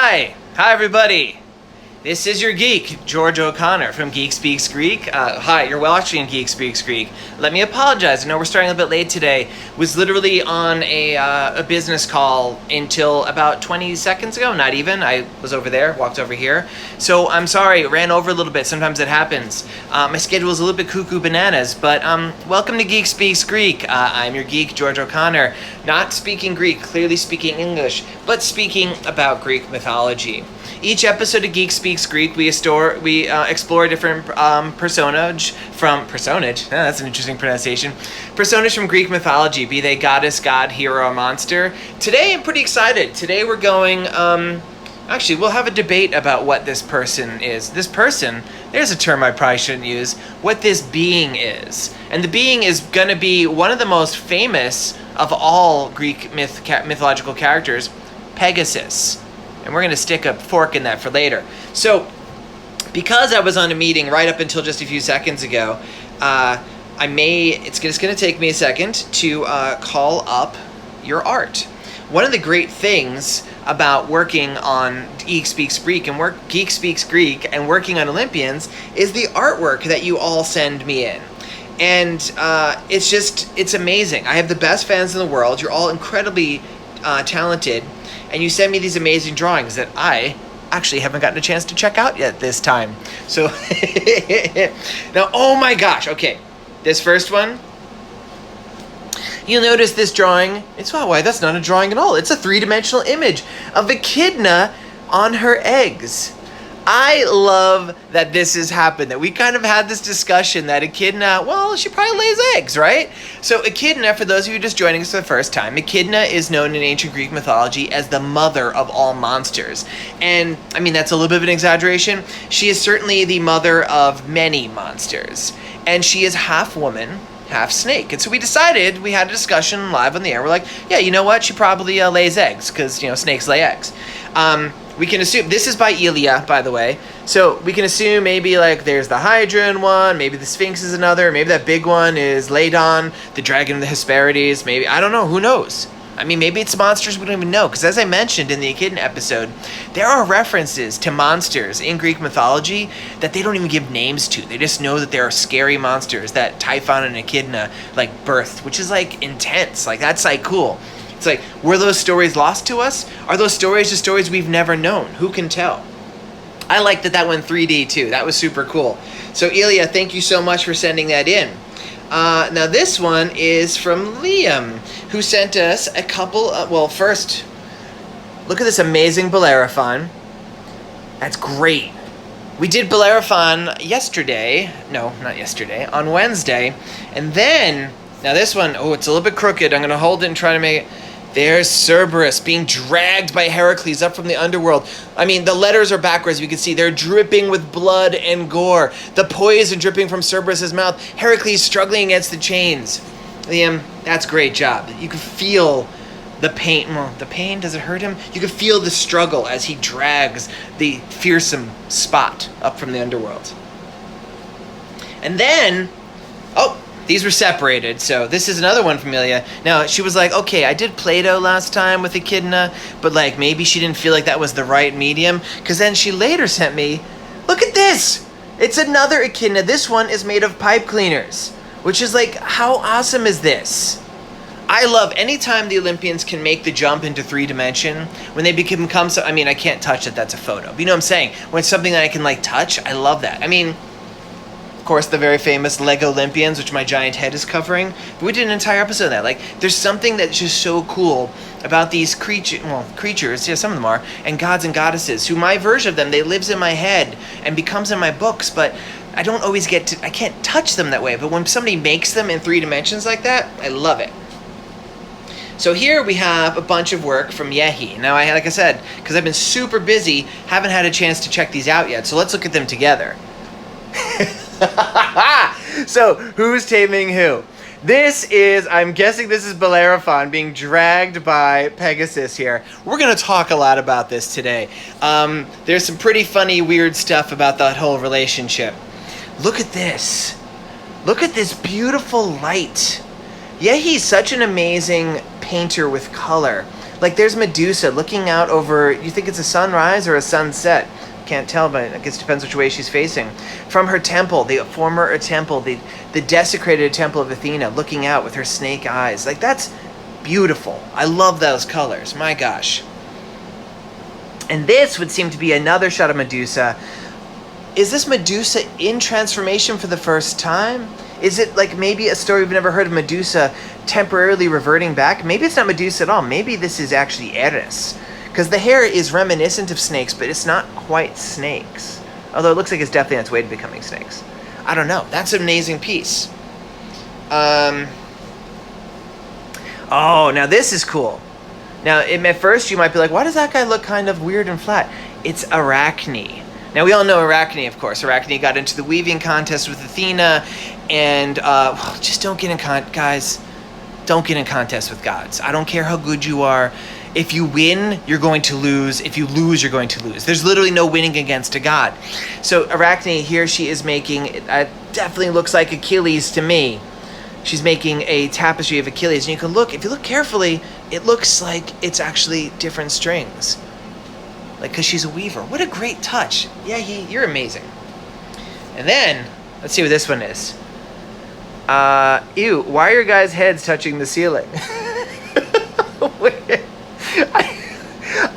Hi everybody. This is your geek, George O'Connor from Geek Speaks Greek. Hi, you're watching Geek Speaks Greek. Let me apologize. I know we're starting a bit late today. Was literally on a business call until about 20 seconds ago. Not even. I was over there, walked over here. So I'm sorry, ran over a little bit. Sometimes it happens. My schedule is a little bit cuckoo bananas, but welcome to Geek Speaks Greek. I'm your geek, George O'Connor. Not speaking Greek, clearly speaking English, but speaking about Greek mythology. Each episode of Geek Speaks Greek, we explore a different personage. That's an interesting pronunciation. Personage from Greek mythology, be they goddess, god, hero, or monster. Today, I'm pretty excited. Today, we're going. Actually, we'll have a debate about what this person is. This person, there's a term I probably shouldn't use. What this being is, and the being is going to be one of the most famous of all Greek mythological characters, Pegasus. And we're going to stick a fork in that for later. So, because I was on a meeting right up until just a few seconds ago, it's just going to take me a second to call up your art. One of the great things about working on Geek Speaks Greek and working on Olympians is the artwork that you all send me in. And it's amazing. I have the best fans in the world. You're all incredibly talented. And you send me these amazing drawings that I actually haven't gotten a chance to check out yet this time. So, now, oh my gosh, okay. This first one, you'll notice this drawing. That's not a drawing at all. It's a three-dimensional image of Echidna on her eggs. I love that this has happened, that we kind of had this discussion that Echidna, well, she probably lays eggs, right? So Echidna, for those of you just joining us for the first time, Echidna is known in ancient Greek mythology as the mother of all monsters. And, I mean, that's a little bit of an exaggeration. She is certainly the mother of many monsters. And she is half woman, half snake. And so we decided, we had a discussion live on the air. We're like, yeah, you know what? She probably lays eggs, because, snakes lay eggs. We can assume, this is by Elia, by the way, so we can assume maybe there's the Hydra in one, maybe the Sphinx is another, maybe that big one is Ladon, the dragon of the Hesperides, maybe, I don't know, who knows? I mean, maybe it's monsters we don't even know, because as I mentioned in the Echidna episode, there are references to monsters in Greek mythology that they don't even give names to. They just know that there are scary monsters that Typhon and Echidna, birthed, which is, intense. That's, cool. It's were those stories lost to us? Are those stories just stories we've never known? Who can tell? I like that went 3D too. That was super cool. So Elia, thank you so much for sending that in. Now this one is from Liam, who sent us a couple of, first, look at this amazing Bellerophon. That's great. We did Bellerophon yesterday. No, not yesterday. On Wednesday. And then, now this one, it's a little bit crooked. I'm going to hold it and try to make it. There's Cerberus being dragged by Heracles up from the underworld. I mean, the letters are backwards. You can see they're dripping with blood and gore. The poison dripping from Cerberus's mouth. Heracles struggling against the chains. Liam, that's a great job. You can feel the pain. Well, the pain, does it hurt him? You can feel the struggle as he drags the fearsome spot up from the underworld. And then, these were separated, so this is another one from Ilya. Now, she was like, okay, I did Play-Doh last time with Echidna, but maybe she didn't feel like that was the right medium, because then she later sent me, look at this! It's another Echidna. This one is made of pipe cleaners, which is how awesome is this? I love anytime the Olympians can make the jump into 3D, when they become so, I mean, I can't touch it, that's a photo. But you know what I'm saying? When it's something that I can touch, I love that. I mean, of course, the very famous Lego Olympians, which my giant head is covering. But we did an entire episode of that. There's something that's just so cool about these creatures, yeah, some of them are, and gods and goddesses, who my version of them, they lives in my head and becomes in my books, but I don't always I can't touch them that way. But when somebody makes them in 3 dimensions like that, I love it. So here we have a bunch of work from Yehi. Now, like I said, because I've been super busy, haven't had a chance to check these out yet. So let's look at them together. So, who's taming who? I'm guessing this is Bellerophon being dragged by Pegasus here. We're going to talk a lot about this today. There's some pretty funny, weird stuff about that whole relationship. Look at this. Look at this beautiful light. Yeah, he's such an amazing painter with color. Like there's Medusa looking out over, you think it's a sunrise or a sunset? Can't tell, but I guess it depends which way she's facing. From her temple, the former temple, the desecrated temple of Athena, looking out with her snake eyes. Like that's beautiful. I love those colors. My gosh. And this would seem to be another shot of Medusa. Is this Medusa in transformation for the first time? Is it like maybe a story we've never heard of Medusa temporarily reverting back? Maybe it's not Medusa at all. Maybe this is actually Eris. Because the hair is reminiscent of snakes, but it's not quite snakes. Although it looks like it's definitely on its way to becoming snakes. I don't know. That's an amazing piece. Oh, now this is cool. Now, at first you might be like, why does that guy look kind of weird and flat? It's Arachne. Now, we all know Arachne, of course. Arachne got into the weaving contest with Athena, and just don't get in guys, don't get in contests with gods. I don't care how good you are. If you win, you're going to lose. If you lose, you're going to lose. There's literally no winning against a god. So Arachne, here she is making, it definitely looks like Achilles to me. She's making a tapestry of Achilles. And you can look, if you look carefully, it looks like it's actually different strings. Like, because she's a weaver. What a great touch. Yeah, you're amazing. And then, let's see what this one is. Ew, why are your guys' heads touching the ceiling?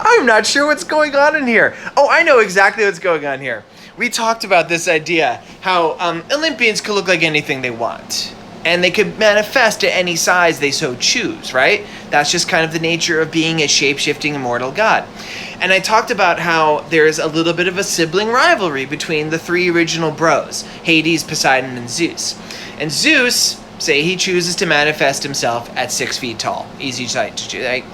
I'm not sure what's going on in here. Oh, I know exactly what's going on here. We talked about this idea, how Olympians could look like anything they want. And they could manifest at any size they so choose, right? That's just kind of the nature of being a shape-shifting immortal god. And I talked about how there's a little bit of a sibling rivalry between the three original bros, Hades, Poseidon, and Zeus. And Zeus, say he chooses to manifest himself at 6 feet tall. Easy sight to do, right?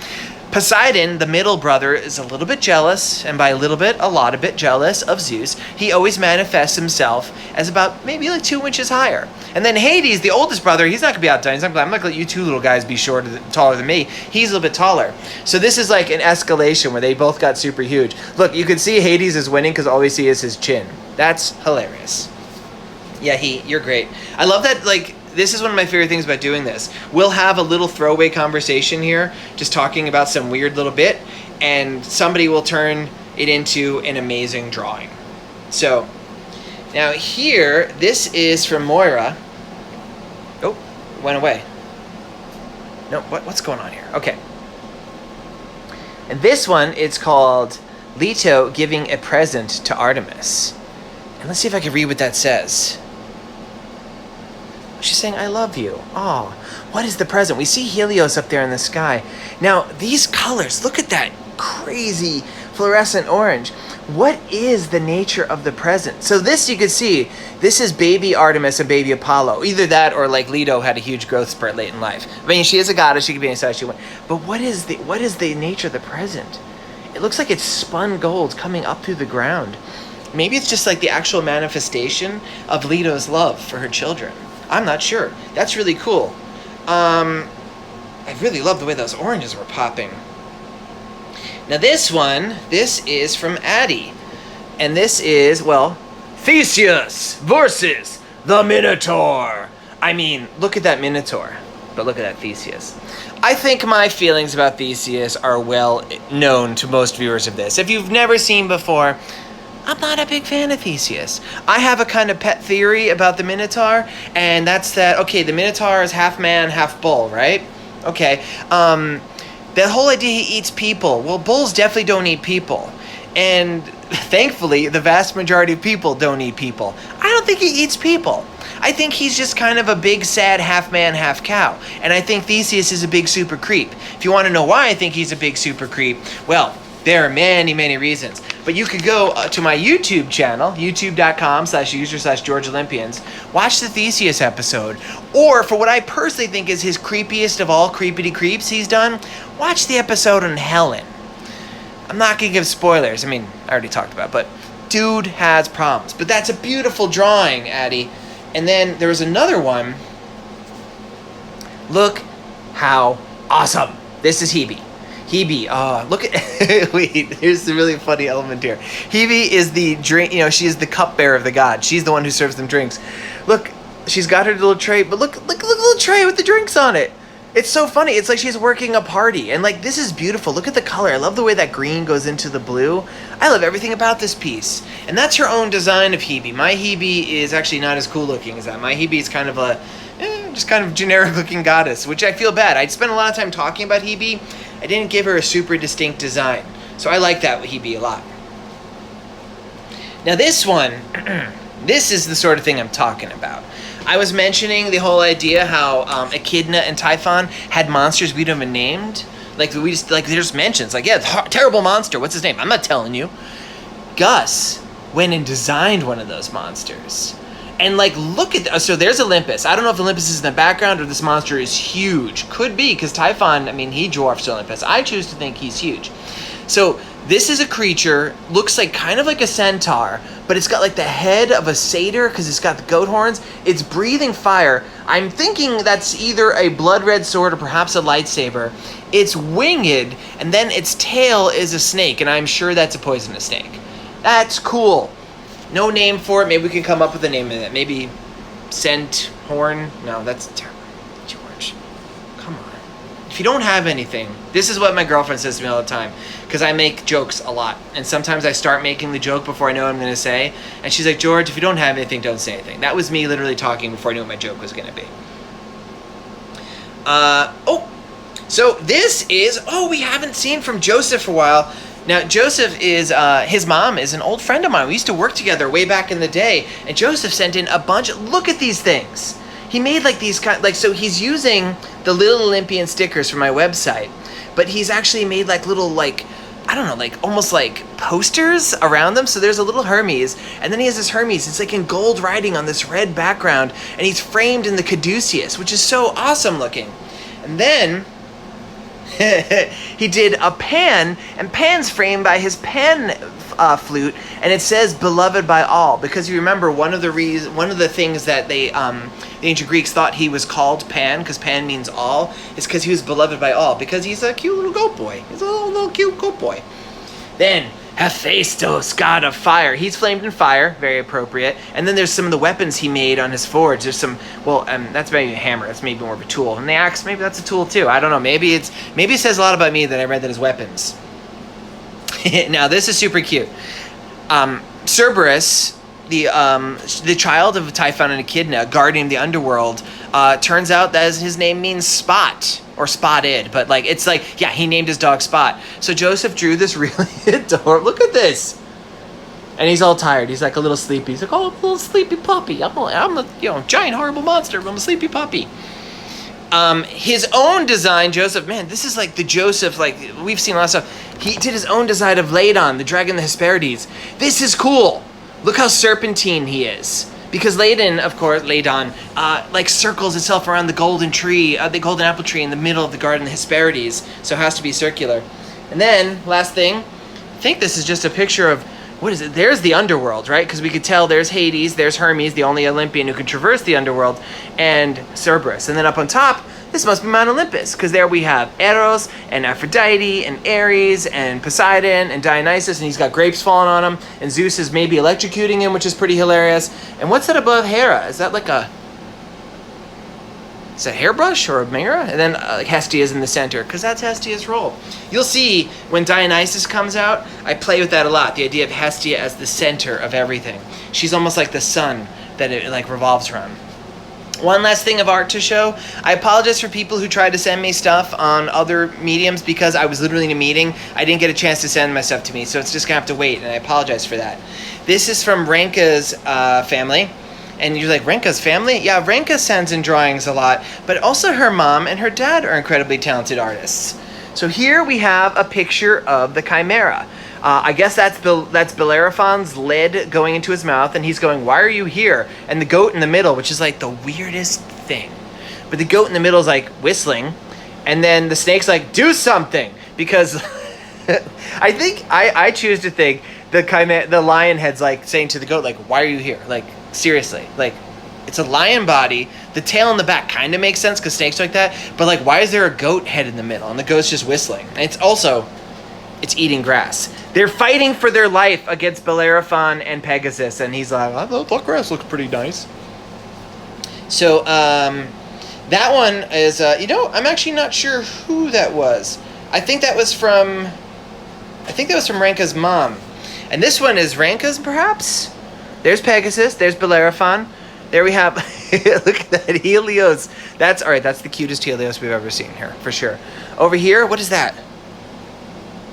Poseidon, the middle brother, is a little bit jealous, and by a little bit, a lot of bit jealous of Zeus. He always manifests himself as about maybe like 2 inches higher. And then Hades, the oldest brother, he's not going to be outdone. He's not I'm not going to let you two little guys be taller than me. He's a little bit taller. So this is like an escalation where they both got super huge. Look, you can see Hades is winning because all we see is his chin. That's hilarious. Yeah, you're great. I love that, like, this is one of my favorite things about doing this. We'll have a little throwaway conversation here, just talking about some weird little bit, and somebody will turn it into an amazing drawing. So, now here, this is from Moira. Oh, it went away. No, what's going on here? Okay. And this one, it's called Leto giving a present to Artemis. And let's see if I can read what that says. She's saying, I love you. Oh, what is the present? We see Helios up there in the sky. Now, these colors, look at that crazy fluorescent orange. What is the nature of the present? So this you could see, this is baby Artemis and baby Apollo. Either that or like Leto had a huge growth spurt late in life. I mean, she is a goddess, she could be any size she wants. But what is the nature of the present? It looks like it's spun gold coming up through the ground. Maybe it's just like the actual manifestation of Leto's love for her children. I'm not sure. That's really cool. I really love the way those oranges were popping. Now this is from Addie. And this is, well, Theseus versus the Minotaur. I mean, look at that Minotaur, but look at that Theseus. I think my feelings about Theseus are well known to most viewers of this. If you've never seen before, I'm not a big fan of Theseus. I have a kind of pet theory about the Minotaur, and that's that, okay, the Minotaur is half man, half bull, right? Okay, the whole idea he eats people. Well, bulls definitely don't eat people. And thankfully, the vast majority of people don't eat people. I don't think he eats people. I think he's just kind of a big, sad half man, half cow. And I think Theseus is a big super creep. If you want to know why I think he's a big super creep, well, there are many, many reasons. But you could go to my YouTube channel, youtube.com/user/George Olympians, watch the Theseus episode. Or for what I personally think is his creepiest of all creepity creeps he's done, watch the episode on Helen. I'm not going to give spoilers. I mean, I already talked about it, but dude has problems. But that's a beautiful drawing, Addie. And then there was another one. Look how awesome. This is Hebe. Hebe, look at, wait, here's the really funny element here. Hebe is the drink, she is the cupbearer of the god. She's the one who serves them drinks. Look, she's got her little tray, but look at the little tray with the drinks on it. It's so funny. It's like she's working a party. And like, this is beautiful. Look at the color. I love the way that green goes into the blue. I love everything about this piece. And that's her own design of Hebe. My Hebe is actually not as cool looking as that. My Hebe is kind of a, just kind of generic looking goddess, which I feel bad. I spent a lot of time talking about Hebe. I didn't give her a super distinct design. So I like that with Hebe a lot. Now this one, this is the sort of thing I'm talking about. I was mentioning the whole idea how Echidna and Typhon had monsters we don't even named. Like we just like there's mentions like, yeah, terrible monster. What's his name? I'm not telling you. Gus went and designed one of those monsters. And like, look at so there's Olympus. I don't know if Olympus is in the background or this monster is huge. Could be, because Typhon, I mean, he dwarfs Olympus. I choose to think he's huge. So this is a creature, looks like kind of like a centaur, but it's got like the head of a satyr because it's got the goat horns. It's breathing fire. I'm thinking that's either a blood red sword or perhaps a lightsaber. It's winged, and then its tail is a snake, and I'm sure that's a poisonous snake. That's cool. No name for it. Maybe we can come up with a name of it. Maybe scent horn. No, that's terrible. George, come on. If you don't have anything, this is what my girlfriend says to me all the time, because I make jokes a lot, and sometimes I start making the joke before I know what I'm going to say, and she's like, George, if you don't have anything, don't say anything. That was me literally talking before I knew what my joke was going to be. So this is, we haven't seen from Joseph for a while. Now, Joseph is, his mom is an old friend of mine. We used to work together way back in the day, and Joseph sent in a bunch. Look at these things. He made like these so he's using the Little Olympian stickers from my website, but he's actually made like little I don't know, like almost like posters around them. So there's a little Hermes, and then he has this Hermes. It's like in gold writing on this red background, and he's framed in the caduceus, which is so awesome looking. And then he did a Pan, and Pan's framed by his pan flute, and it says "beloved by all," because you remember one of the things that the ancient Greeks thought he was called Pan, because Pan means all, is because he was beloved by all, because he's a cute little goat boy. He's a little cute goat boy. Then Hephaestus, god of fire. He's flamed in fire, very appropriate. And then there's some of the weapons he made on his forge. There's some, that's maybe a hammer. That's maybe more of a tool. And the axe, maybe that's a tool too. I don't know. Maybe it says a lot about me that I read that as weapons. Now this is super cute. Cerberus, the child of Typhon and Echidna, guardian of the Underworld, turns out that his name means spot. Or spotted, but he named his dog Spot. So Joseph drew this really adorable. Look at this, and he's all tired. He's like a little sleepy. He's like, "Oh, a little sleepy puppy. I'm a giant horrible monster. I'm a sleepy puppy." His own design, Joseph. Man, this is like the Joseph. Like we've seen a lot of stuff. He did his own design of Ladon, the dragon, the Hesperides. This is cool. Look how serpentine he is. Because Ladon, circles itself around the golden tree, the golden apple tree in the middle of the garden, the Hesperides. So it has to be circular. And then, last thing, I think this is just a picture of, what is it? There's the Underworld, right? Because we could tell there's Hades, there's Hermes, the only Olympian who can traverse the Underworld, and Cerberus. And then up on top, this must be Mount Olympus, because there we have Eros and Aphrodite and Ares and Poseidon and Dionysus, and he's got grapes falling on him, and Zeus is maybe electrocuting him, which is pretty hilarious. And what's that above Hera? Is that like is that a hairbrush or a mirror? And then Hestia is in the center, because that's Hestia's role. You'll see when Dionysus comes out, I play with that a lot, the idea of Hestia as the center of everything. She's almost like the sun that it revolves around. One last thing of art to show. I apologize for people who tried to send me stuff on other mediums because I was literally in a meeting. I didn't get a chance to send my stuff to me, so it's just going to have to wait, and I apologize for that. This is from Renka's family. And you're like, Renka's family? Yeah, Renka sends in drawings a lot, but also her mom and her dad are incredibly talented artists. So here we have a picture of the Chimera. I guess that's Bellerophon's lead going into his mouth, and he's going, "Why are you here?" And the goat in the middle, which is like the weirdest thing. But the goat in the middle is like whistling, and then the snake's like, "Do something," because I think I choose to think the lion head's like saying to the goat, like, "Why are you here?" Like seriously, like it's a lion body. The tail in the back kind of makes sense because snakes are like that, but like, why is there a goat head in the middle and the goat's just whistling? And it's eating grass. They're fighting for their life against Bellerophon and Pegasus, and he's like, "Oh, that grass looks pretty nice." So That one is, I'm actually not sure who that was. I think that was from Ranka's mom. And this one is Ranka's, perhaps? There's Pegasus, there's Bellerophon. There we have, look at that, Helios. That's the cutest Helios we've ever seen here, for sure. Over here, what is that?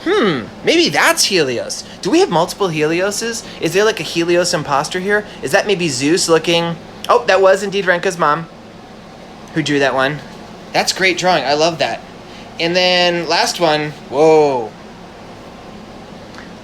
Maybe that's Helios. Do we have multiple Helioses? Is there like a Helios imposter here? Is that maybe Zeus looking? Oh, that was indeed Ranka's mom who drew that one. That's great drawing, I love that. And then last one, whoa.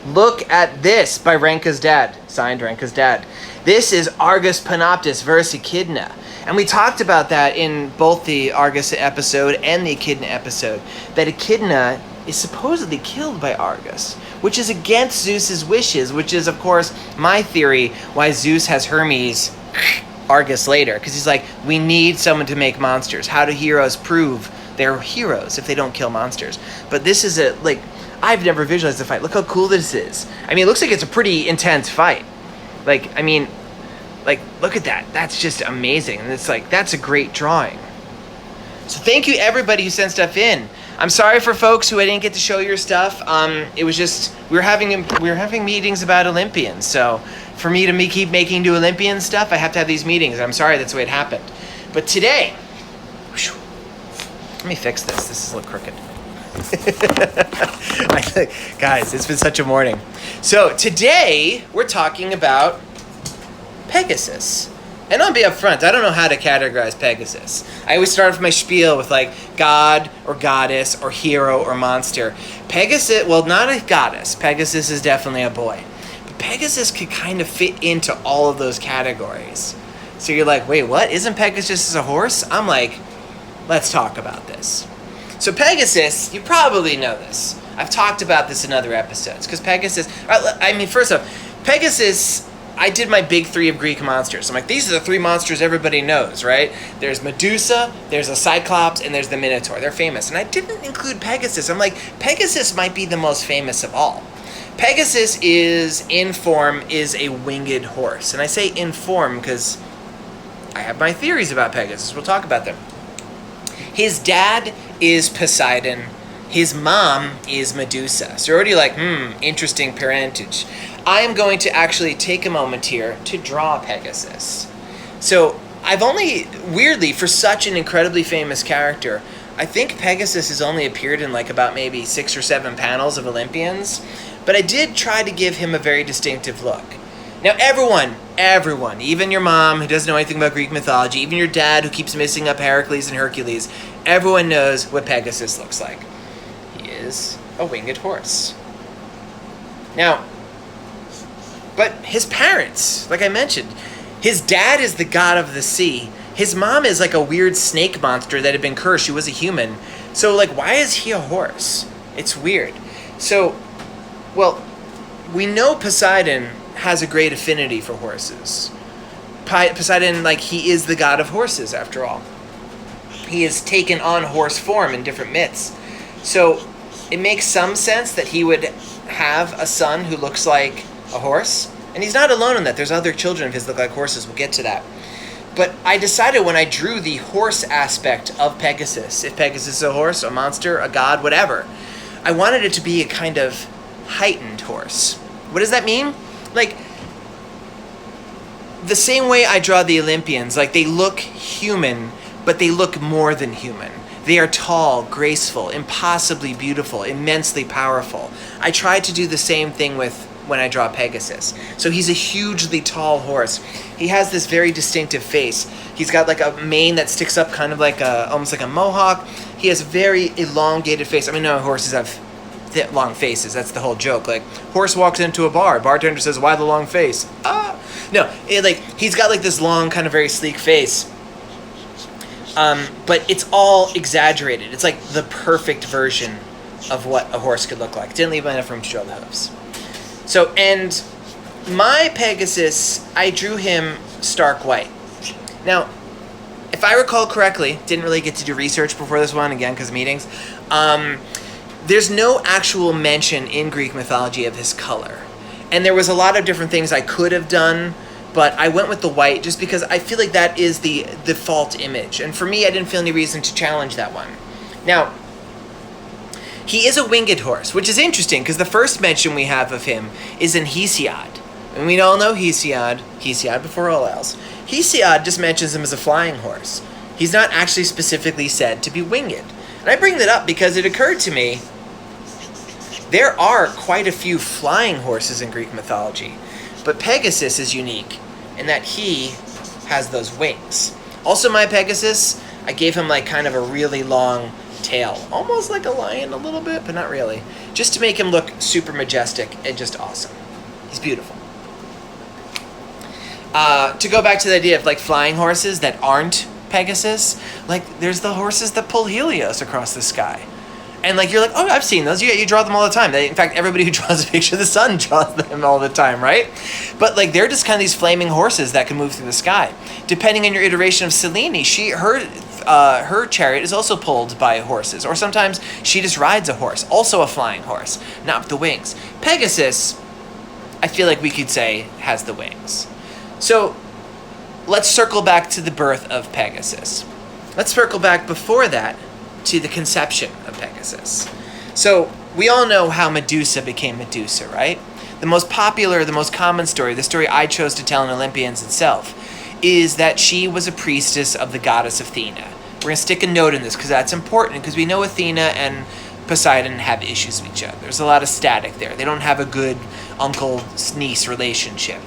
Look at this by Ranka's dad, signed Ranka's dad. This is Argus Panoptus versus Echidna. And we talked about that in both the Argus episode and the Echidna episode, that Echidna is supposedly killed by Argus, which is against Zeus's wishes, which is, of course, my theory why Zeus has Hermes Argus later, because he's like, we need someone to make monsters. How do heroes prove they're heroes if they don't kill monsters? But this is I've never visualized the fight. Look how cool this is. I mean, it looks like it's a pretty intense fight. Look at that. That's just amazing. And it's like, that's a great drawing. So thank you everybody who sent stuff in. I'm sorry for folks who I didn't get to show your stuff. It was just, we were having meetings about Olympians. So for me to keep making new Olympian stuff, I have to have these meetings. I'm sorry, that's the way it happened. But today, let me fix this. This is a little crooked. Guys, it's been such a morning. So today we're talking about Pegasus. And I'll be up front, I don't know how to categorize Pegasus. I always start off my spiel with like god or goddess or hero or monster. Pegasus, well, not a goddess. Pegasus is definitely a boy. But Pegasus could kind of fit into all of those categories. So you're like, wait, what? Isn't Pegasus a horse? I'm like, let's talk about this. So Pegasus, you probably know this. I've talked about this in other episodes. Because Pegasus, first off, Pegasus, I did my big three of Greek monsters. I'm like, these are the three monsters everybody knows, right? There's Medusa, there's a Cyclops, and there's the Minotaur. They're famous. And I didn't include Pegasus. I'm like, Pegasus might be the most famous of all. Pegasus in form, is a winged horse. And I say in form because I have my theories about Pegasus. We'll talk about them. His dad is Poseidon. His mom is Medusa. So you're already like, interesting parentage. I am going to actually take a moment here to draw Pegasus. So I've only, weirdly, for such an incredibly famous character, I think Pegasus has only appeared in like about maybe 6 or 7 panels of Olympians, but I did try to give him a very distinctive look. Now everyone, even your mom who doesn't know anything about Greek mythology, even your dad who keeps missing up Heracles and Hercules, everyone knows what Pegasus looks like. He is a winged horse. Now, but his parents, like I mentioned, his dad is the god of the sea. His mom is like a weird snake monster that had been cursed. She was a human. So like, why is he a horse? It's weird. So, well, we know Poseidon has a great affinity for horses. Poseidon, like, he is the god of horses, after all. He has taken on horse form in different myths. So it makes some sense that he would have a son who looks like a horse. And he's not alone in that. There's other children of his that look like horses. We'll get to that. But I decided when I drew the horse aspect of Pegasus, if Pegasus is a horse, a monster, a god, whatever, I wanted it to be a kind of heightened horse. What does that mean? Like, the same way I draw the Olympians, like they look human, but they look more than human. They are tall, graceful, impossibly beautiful, immensely powerful. I tried to do the same thing when I draw Pegasus. So he's a hugely tall horse. He has this very distinctive face. He's got like a mane that sticks up kind of like almost like a mohawk. He has a very elongated face. I mean, no, horses have long faces. That's the whole joke. Like, horse walks into a bar. Bartender says, "Why the long face?" No, he's got like this long, kind of very sleek face. But it's all exaggerated. It's like the perfect version of what a horse could look like. Didn't leave enough room to show the hooves. So, and my Pegasus, I drew him stark white. Now, if I recall correctly, didn't really get to do research before this one, again, because of meetings. There's no actual mention in Greek mythology of his color. And there was a lot of different things I could have done but I went with the white just because I feel like that is the default image. And for me, I didn't feel any reason to challenge that one. Now, he is a winged horse, which is interesting because the first mention we have of him is in Hesiod. And we all know Hesiod before all else. Hesiod just mentions him as a flying horse. He's not actually specifically said to be winged. And I bring that up because it occurred to me there are quite a few flying horses in Greek mythology, but Pegasus is unique in that he has those wings. Also, my Pegasus, I gave him like kind of a really long tail, almost like a lion a little bit, but not really, just to make him look super majestic and just awesome. He's beautiful. To go back to the idea of like flying horses that aren't Pegasus, like there's the horses that pull Helios across the sky. And like you're like, oh, I've seen those. You draw them all the time. In fact, everybody who draws a picture of the sun draws them all the time, right? But like they're just kind of these flaming horses that can move through the sky. Depending on your iteration of Selene, her chariot is also pulled by horses, or sometimes she just rides a horse, also a flying horse, not with the wings. Pegasus, I feel like we could say, has the wings. So let's circle back to the birth of Pegasus. Let's circle back before that to the conception of Pegasus. So we all know how Medusa became Medusa, right? The most popular, the most common story, the story I chose to tell in Olympians itself, is that she was a priestess of the goddess Athena. We're going to stick a note in this because that's important, because we know Athena and Poseidon have issues with each other. There's a lot of static there. They don't have a good uncle-niece relationship.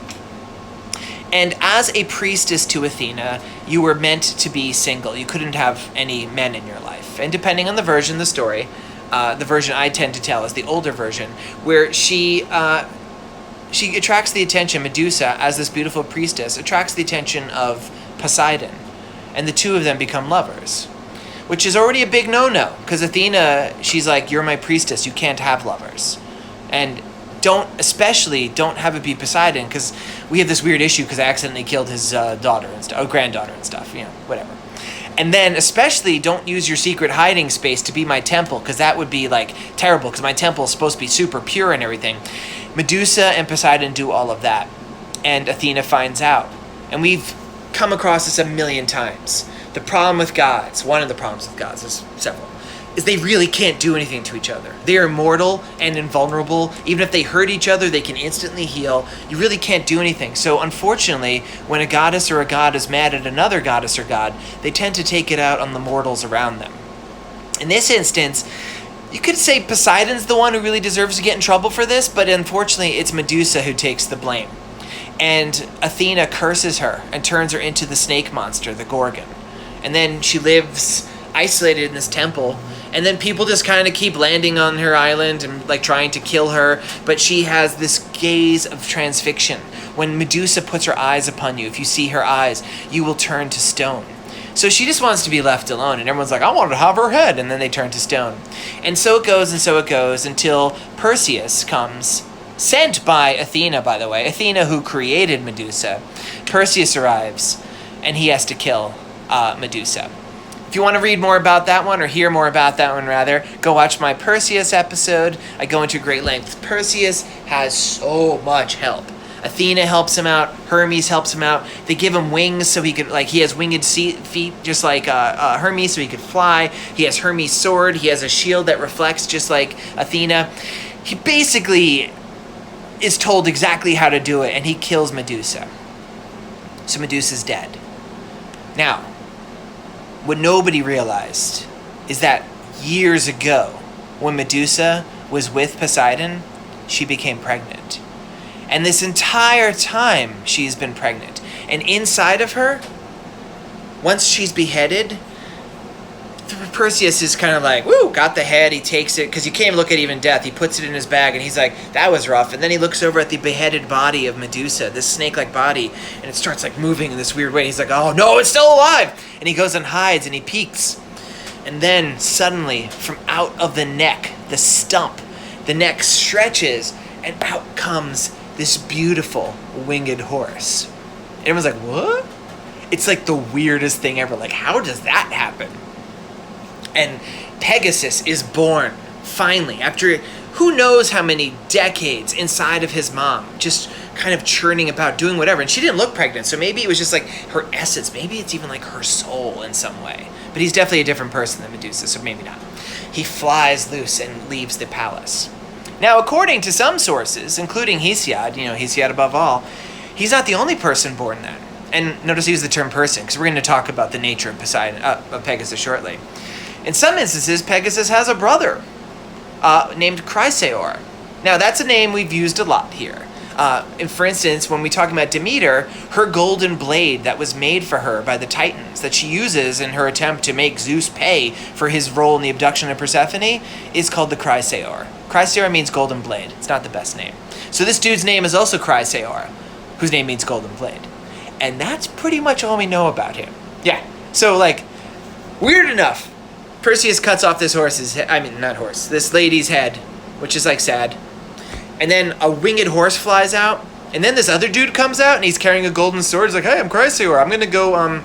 And as a priestess to Athena, you were meant to be single. You couldn't have any men in your life. And depending on the version of the story, the version I tend to tell is the older version, where she attracts the attention, Medusa, as this beautiful priestess, attracts the attention of Poseidon. And the two of them become lovers, which is already a big no-no, because Athena, she's like, you're my priestess, you can't have lovers. And especially don't have it be Poseidon, because we have this weird issue because I accidentally killed his daughter and stuff, granddaughter and stuff, whatever. And then especially don't use your secret hiding space to be my temple, because that would be like terrible, because my temple is supposed to be super pure and everything. Medusa and Poseidon do all of that, and Athena finds out. And we've come across this a million times. The problem with gods, one of the problems with gods, there's several, is they really can't do anything to each other. They are mortal and invulnerable. Even if they hurt each other, they can instantly heal. You really can't do anything. So unfortunately, when a goddess or a god is mad at another goddess or god, they tend to take it out on the mortals around them. In this instance, you could say Poseidon's the one who really deserves to get in trouble for this, but unfortunately, it's Medusa who takes the blame. And Athena curses her and turns her into the snake monster, the Gorgon. And then she lives isolated in this temple, and then people just kind of keep landing on her island and like trying to kill her, but she has this gaze of transfixion. When Medusa puts her eyes upon you, if you see her eyes, you will turn to stone. So she just wants to be left alone, and everyone's like, I want to have her head, and then they turn to stone. And so it goes until Perseus comes, sent by Athena, by the way, Athena who created Medusa. Perseus arrives, and he has to kill Medusa. If you want to read more about that one, or hear more about that one rather, go watch my Perseus episode. I go into great length. Perseus has so much help. Athena helps him out. Hermes helps him out. They give him wings so he could, like, he has winged feet just like Hermes, so he could fly. He has Hermes' sword. He has a shield that reflects just like Athena. He basically is told exactly how to do it, and he kills Medusa. So Medusa's dead. Now, what nobody realized is that years ago, when Medusa was with Poseidon, she became pregnant. And this entire time, she's been pregnant. And inside of her, once she's beheaded, Perseus is kind of like, woo, got the head, he takes it, because you can't even look at even death. He puts it in his bag, and he's like, that was rough. And then he looks over at the beheaded body of Medusa, this snake-like body, and it starts like moving in this weird way. He's like, oh no, it's still alive! And he goes and hides, and he peeks. And then suddenly, from out of the neck, the stump, the neck stretches, and out comes this beautiful winged horse. And everyone's like, what? It's like the weirdest thing ever. Like, how does that happen? And Pegasus is born, finally, after who knows how many decades inside of his mom, just kind of churning about, doing whatever. And she didn't look pregnant, so maybe it was just like her essence. Maybe it's even like her soul in some way. But he's definitely a different person than Medusa, so maybe not. He flies loose and leaves the palace. Now, according to some sources, including Hesiod, Hesiod above all, he's not the only person born then. And notice I use the term person, because we're going to talk about the nature of of Pegasus shortly. In some instances, Pegasus has a brother named Chrysaor. Now, that's a name we've used a lot here. And for instance, when we talk about Demeter, her golden blade that was made for her by the Titans, that she uses in her attempt to make Zeus pay for his role in the abduction of Persephone, is called the Chrysaor. Chrysaor means golden blade. It's not the best name. So this dude's name is also Chrysaor, whose name means golden blade. And that's pretty much all we know about him. Yeah, so weird enough, Perseus cuts off this this lady's head, which is sad. And then a winged horse flies out, and then this other dude comes out, and he's carrying a golden sword. He's like, hey, I'm Chrysaor. I'm gonna go,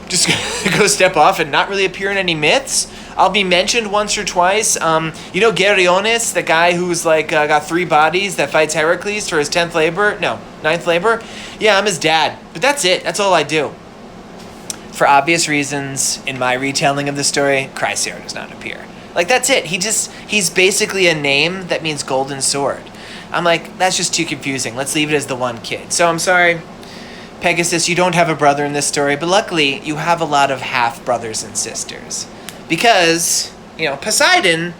just go step off and not really appear in any myths. I'll be mentioned once or twice. Geryones, the guy who's got 3 bodies that fights Heracles for his 9th labor. Yeah, I'm his dad. But that's it. That's all I do. For obvious reasons, in my retelling of the story, Chrysaor does not appear. That's it. He's basically a name that means golden sword. I'm that's just too confusing. Let's leave it as the one kid. So I'm sorry, Pegasus, you don't have a brother in this story, but luckily you have a lot of half brothers and sisters. Because, Poseidon,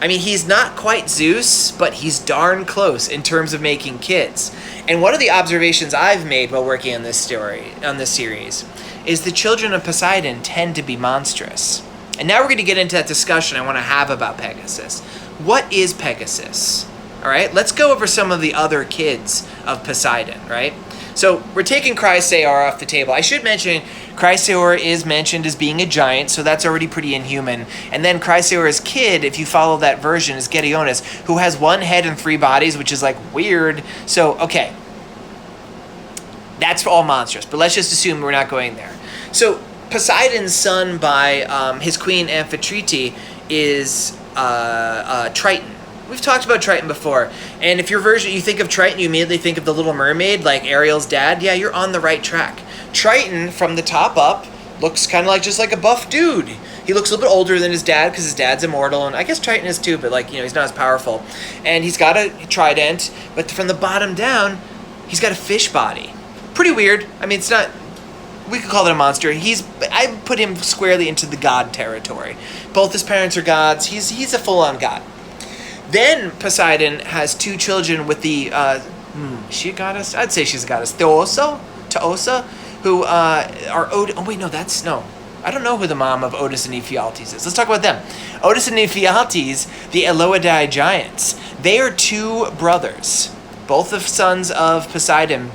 he's not quite Zeus, but he's darn close in terms of making kids. And one of the observations I've made while working on this series, is the children of Poseidon tend to be monstrous. And now we're going to get into that discussion I want to have about Pegasus. What is Pegasus? All right, let's go over some of the other kids of Poseidon, right? So we're taking Chrysaor off the table. I should mention Chrysaor is mentioned as being a giant, so that's already pretty inhuman. And then Chrysaor's kid, if you follow that version, is Geryones, who has 1 head and 3 bodies, which is weird. So, okay, that's all monstrous, but let's just assume we're not going there. So Poseidon's son by his queen Amphitrite is Triton. We've talked about Triton before, and if your version, you think of Triton, you immediately think of the Little Mermaid, like Ariel's dad. Yeah, you're on the right track. Triton, from the top up, looks kind of just like a buff dude. He looks a little bit older than his dad because his dad's immortal, and I guess Triton is too, but he's not as powerful. And he's got a trident, but from the bottom down, he's got a fish body. Pretty weird. It's not. We could call it a monster. I put him squarely into the god territory. Both his parents are gods. He's a full-on god. Then Poseidon has 2 children with the, is she a goddess? I'd say she's a goddess. Teusa, who are I don't know who the mom of Otis and Ephialtes is. Let's talk about them. Otis and Ephialtes, the Eloidae giants. They are 2 brothers, both of sons of Poseidon,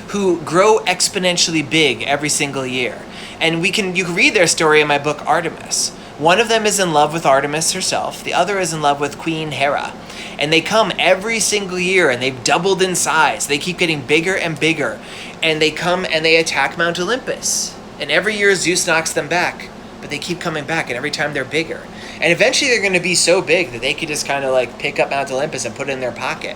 who grow exponentially big every single year. And you can read their story in my book, Artemis. One of them is in love with Artemis herself. The other is in love with Queen Hera. And they come every single year, and they've doubled in size. They keep getting bigger and bigger. And they come and they attack Mount Olympus. And every year Zeus knocks them back. But they keep coming back, and every time they're bigger. And eventually they're going to be so big that they could just kind of pick up Mount Olympus and put it in their pocket.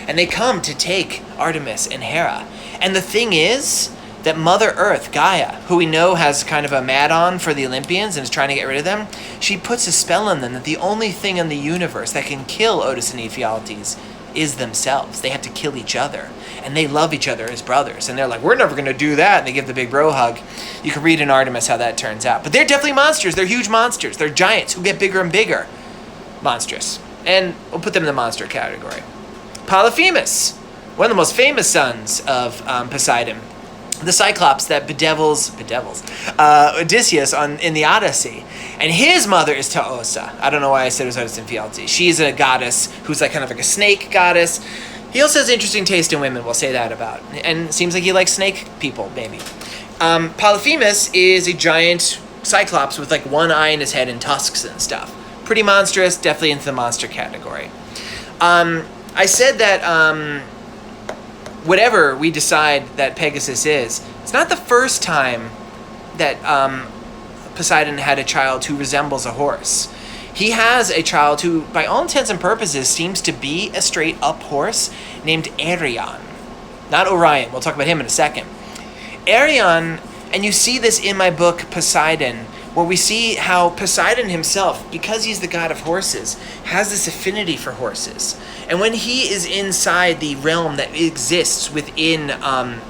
And they come to take Artemis and Hera. And the thing is that Mother Earth, Gaia, who we know has kind of a mad-on for the Olympians and is trying to get rid of them, she puts a spell on them that the only thing in the universe that can kill Otis and Ephialtes is themselves. They have to kill each other. And they love each other as brothers. And they're like, we're never going to do that. And they give the big bro hug. You can read in Artemis how that turns out. But they're definitely monsters. They're huge monsters. They're giants who get bigger and bigger. Monstrous. And we'll put them in the monster category. Polyphemus, one of the most famous sons of Poseidon. The Cyclops that bedevils Odysseus in the Odyssey. And his mother is Teusa. I don't know why I said it was Otis and Ephialtes. She's a goddess who's kind of a snake goddess. He also has interesting taste in women, we'll say that about. And seems like he likes snake people, maybe. Polyphemus is a giant Cyclops with 1 eye in his head and tusks and stuff. Pretty monstrous, definitely into the monster category. I said that whatever we decide that Pegasus is, it's not the first time that Poseidon had a child who resembles a horse. He has a child who, by all intents and purposes, seems to be a straight-up horse named Arion. Not Orion. We'll talk about him in a second. Arion, and you see this in my book, Poseidon, where we see how Poseidon himself, because he's the god of horses, has this affinity for horses. And when he is inside the realm that exists within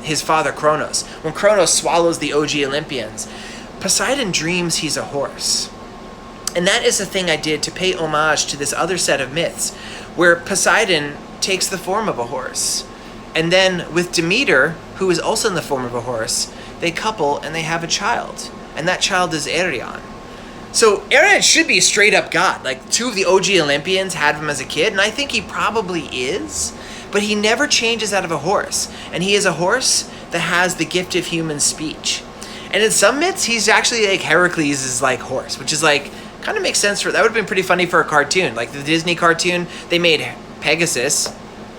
his father Kronos, when Kronos swallows the OG Olympians, Poseidon dreams he's a horse. And that is the thing I did to pay homage to this other set of myths, where Poseidon takes the form of a horse. And then with Demeter, who is also in the form of a horse, they couple and they have a child. And that child is Arion. So Arion should be a straight up god. Like, two of the OG Olympians had him as a kid, and I think he probably is. But he never changes out of a horse. And he is a horse that has the gift of human speech. And in some myths, he's actually like Heracles' like horse, which is like, kind of makes sense for, that would have been pretty funny for a cartoon. Like the Disney cartoon, they made Pegasus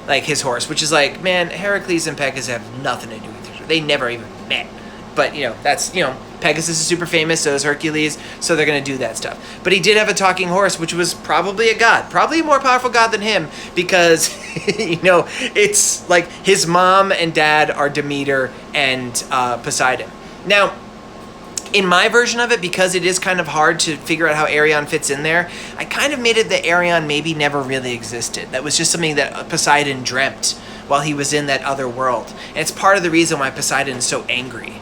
like his horse, which is like, man, Heracles and Pegasus have nothing to do with each other. They never even met. But, that's, Pegasus is super famous, so is Hercules, so they're going to do that stuff. But he did have a talking horse, which was probably a god. Probably a more powerful god than him, because, it's like his mom and dad are Demeter and Poseidon. Now, in my version of it, because it is kind of hard to figure out how Arion fits in there, I kind of made it that Arion maybe never really existed. That was just something that Poseidon dreamt while he was in that other world. And it's part of the reason why Poseidon is so angry.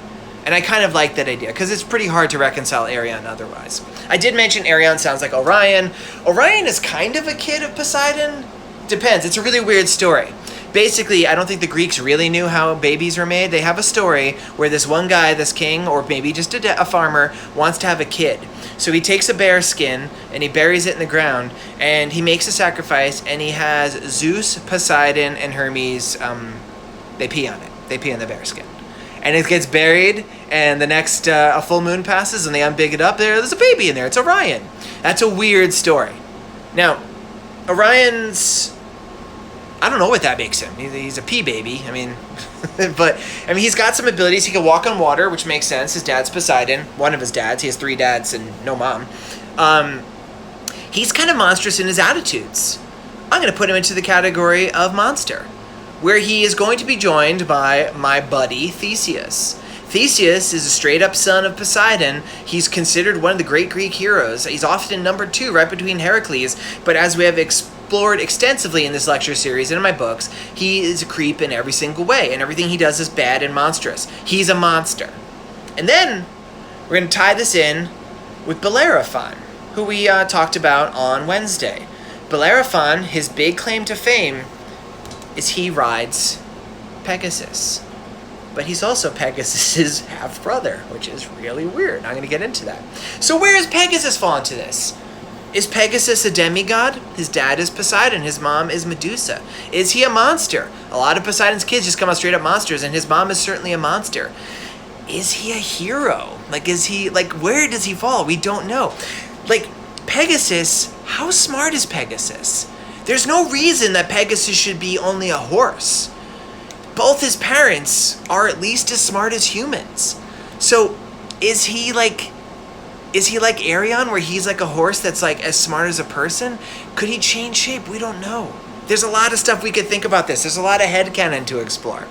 And I kind of like that idea, because it's pretty hard to reconcile Arion otherwise. I did mention Arion sounds like Orion. Orion is kind of a kid of Poseidon. Depends. It's a really weird story. Basically, I don't think the Greeks really knew how babies were made. They have a story where this one guy, this king, or maybe just a farmer, wants to have a kid. So he takes a bear skin and he buries it in the ground, and he makes a sacrifice, and he has Zeus, Poseidon, and Hermes, they pee on it. They pee on the bear skin. And it gets buried, and the next a full moon passes, and they unbig it up. There's a baby in there. It's Orion. That's a weird story. Now, Orion's, I don't know what that makes him. He's a pea baby. But he's got some abilities. He can walk on water, which makes sense. His dad's Poseidon, one of his dads. He has 3 dads and no mom. He's kind of monstrous in his attitudes. I'm going to put him into the category of monster, where he is going to be joined by my buddy Theseus. Theseus is a straight-up son of Poseidon. He's considered one of the great Greek heroes. He's often number 2, right between Heracles, but as we have explored extensively in this lecture series and in my books, he is a creep in every single way, and everything he does is bad and monstrous. He's a monster. And then we're going to tie this in with Bellerophon, who we talked about on Wednesday. Bellerophon, his big claim to fame is he rides Pegasus. But he's also Pegasus's half-brother, which is really weird. I'm going to get into that. So where does Pegasus fall into this? Is Pegasus a demigod? His dad is Poseidon. His mom is Medusa. Is he a monster? A lot of Poseidon's kids just come out straight up monsters, and his mom is certainly a monster. Is he a hero? Where does he fall? We don't know. Pegasus, how smart is Pegasus? There's no reason that Pegasus should be only a horse. Both his parents are at least as smart as humans. So is he like Arion, where he's like a horse that's like as smart as a person? Could he change shape? We don't know. There's a lot of stuff we could think about this. There's a lot of headcanon to explore.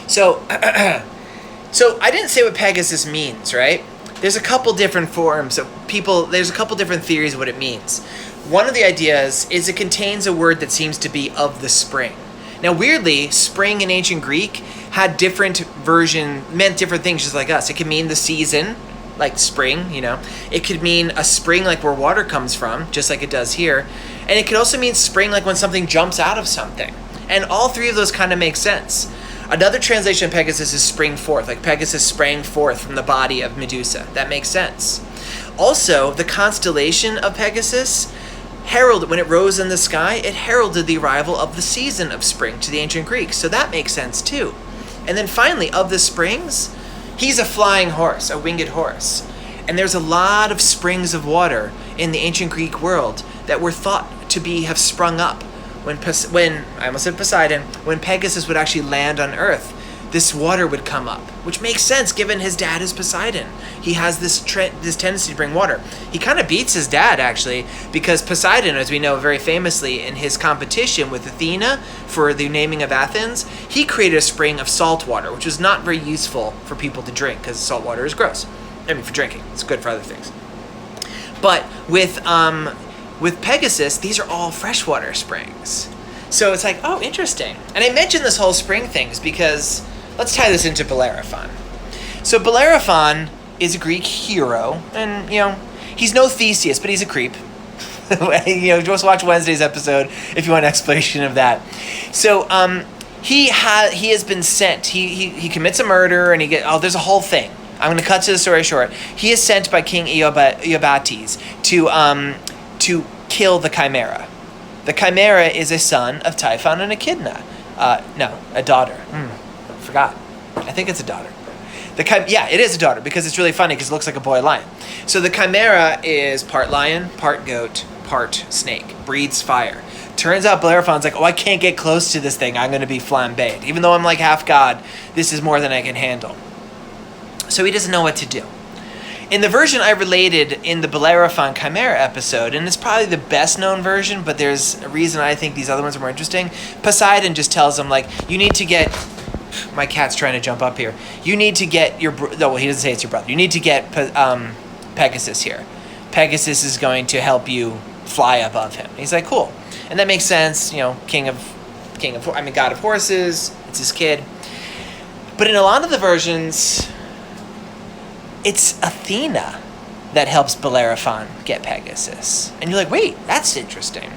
So I didn't say what Pegasus means, right? There's a couple different forms of people. There's a couple different theories of what it means. One of the ideas is it contains a word that seems to be of the spring. Now, weirdly, spring in ancient Greek had meant different things just like us. It could mean the season, like spring, It could mean a spring like where water comes from, just like it does here. And it could also mean spring like when something jumps out of something. And all 3 of those kind of make sense. Another translation of Pegasus is spring forth, like Pegasus sprang forth from the body of Medusa. That makes sense. Also, the constellation of Pegasus heralded, when it rose in the sky, it heralded the arrival of the season of spring to the ancient Greeks. So that makes sense too. And then finally, of the springs, he's a flying horse, a winged horse. And there's a lot of springs of water in the ancient Greek world that were thought to have sprung up when I almost said Poseidon, when Pegasus would actually land on Earth. this water would come up, which makes sense given his dad is Poseidon. He has this tendency to bring water. He kind of beats his dad, actually, because Poseidon, as we know very famously, in his competition with Athena for the naming of Athens, he created a spring of salt water, which was not very useful for people to drink because salt water is gross. I mean, for drinking. It's good for other things. But with Pegasus, these are all freshwater springs. So it's like, oh, interesting. And I mentioned this whole spring things because let's tie this into Bellerophon. So Bellerophon is a Greek hero, and he's no Theseus, but he's a creep. Just watch Wednesday's episode if you want an explanation of that. So he has been sent. He commits a murder, and there's a whole thing. I'm going to cut to the story short. He is sent by King Iobates to kill the Chimera. The Chimera is a son of Typhon and Echidna. No, a daughter. Forgot. I think it's a daughter. Yeah, it is a daughter because it's really funny because it looks like a boy lion. So the Chimera is part lion, part goat, part snake. Breathes fire. Turns out Bellerophon's like, oh, I can't get close to this thing. I'm going to be flambéed. Even though I'm like half god, this is more than I can handle. So he doesn't know what to do. In the version I related in the Bellerophon Chimera episode, and it's probably the best known version, but there's a reason I think these other ones are more interesting, Poseidon just tells him, like, you need to get... My cat's trying to jump up here. You need to get your... No, well, he doesn't say it's your brother. You need to get Pegasus here. Pegasus is going to help you fly above him. And he's like, cool. And that makes sense, god of horses, it's his kid. But in a lot of the versions... it's Athena that helps Bellerophon get Pegasus. And you're like, wait, that's interesting.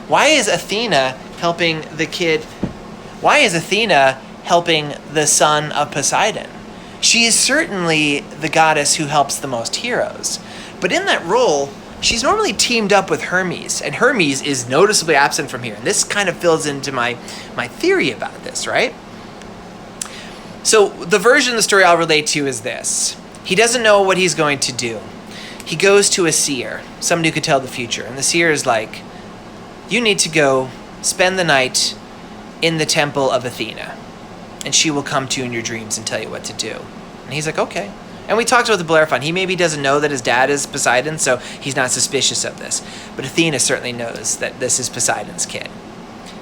Why is Athena helping the kid? Why is Athena helping the son of Poseidon? She is certainly the goddess who helps the most heroes. But in that role, she's normally teamed up with Hermes. And Hermes is noticeably absent from here. And this kind of fills into my theory about this, right? So the version of the story I'll relate to is this. He doesn't know what he's going to do. He goes to a seer, somebody who could tell the future. And the seer is like, you need to go spend the night in the temple of Athena. And she will come to you in your dreams and tell you what to do. And he's like, okay. And we talked about the Bellerophon. He maybe doesn't know that his dad is Poseidon, so he's not suspicious of this. But Athena certainly knows that this is Poseidon's kid.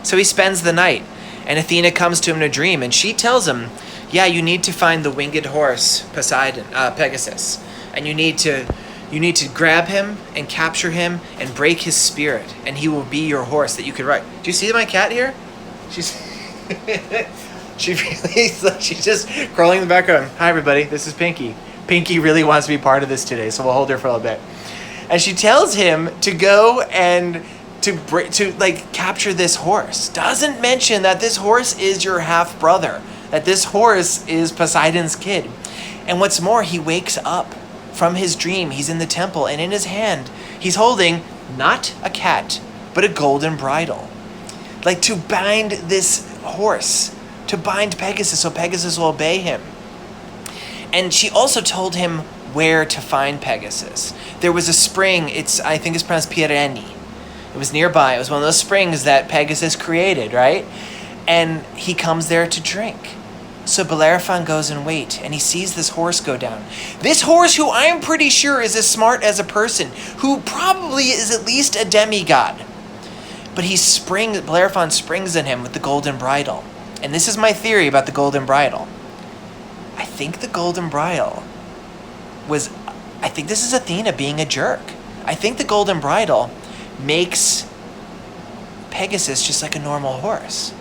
So he spends the night. And Athena comes to him in a dream, and she tells him, yeah, you need to find the winged horse, Pegasus, and you need to grab him and capture him and break his spirit, and he will be your horse that you could ride. Do you see my cat here? She's she's just crawling in the background. Hi everybody, this is Pinky. Pinky really wants to be part of this today, so we'll hold her for a little bit. And she tells him to go and to capture this horse. Doesn't mention that this horse is your half brother. That this horse is Poseidon's kid. And what's more, he wakes up from his dream. He's in the temple, and in his hand, he's holding not a cat, but a golden bridle. Like to bind this horse, to bind Pegasus, so Pegasus will obey him. And she also told him where to find Pegasus. There was a spring, I think it's pronounced Pirene. It was nearby. It was one of those springs that Pegasus created, right? And he comes there to drink. So Bellerophon goes and waits, and he sees this horse go down. This horse, who I'm pretty sure is as smart as a person, who probably is at least a demigod. But Bellerophon springs on him with the golden bridle. And this is my theory about the golden bridle. I think the golden bridle I think this is Athena being a jerk. I think the golden bridle makes Pegasus just like a normal horse.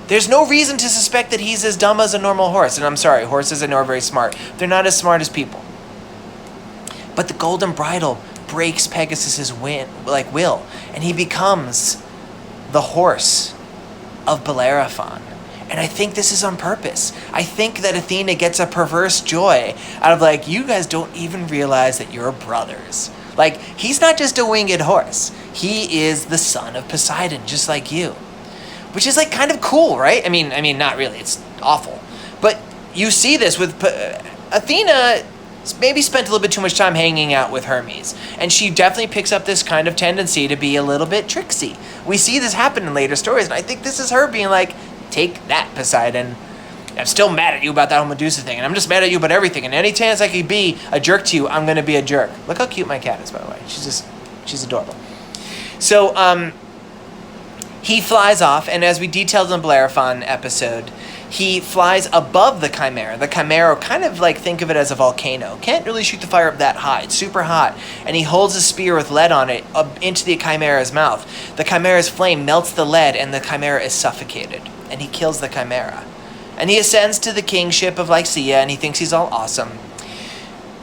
There's no reason to suspect that he's as dumb as a normal horse. And I'm sorry, horses I know are very smart. They're not as smart as people. But the golden bridle breaks Pegasus's will, and he becomes the horse of Bellerophon. And I think this is on purpose. I think that Athena gets a perverse joy out of you guys don't even realize that you're brothers. He's not just a winged horse. He is the son of Poseidon, just like you. Which is kind of cool, right? I mean, not really. It's awful. But you see this with Athena. Maybe spent a little bit too much time hanging out with Hermes, and she definitely picks up this kind of tendency to be a little bit tricksy. We see this happen in later stories, and I think this is her being like, "Take that, Poseidon." I'm still mad at you about that whole Medusa thing, and I'm just mad at you about everything. And any chance I could be a jerk to you, I'm going to be a jerk. Look how cute my cat is, by the way. She's adorable. So, he flies off, and as we detailed in the Bellerophon episode, he flies above the Chimera. The Chimera, kind of like think of it as a volcano. Can't really shoot the fire up that high. It's super hot. And he holds a spear with lead on it up into the Chimera's mouth. The Chimera's flame melts the lead, and the Chimera is suffocated. And he kills the Chimera. And he ascends to the kingship of Lycia, and he thinks he's all awesome.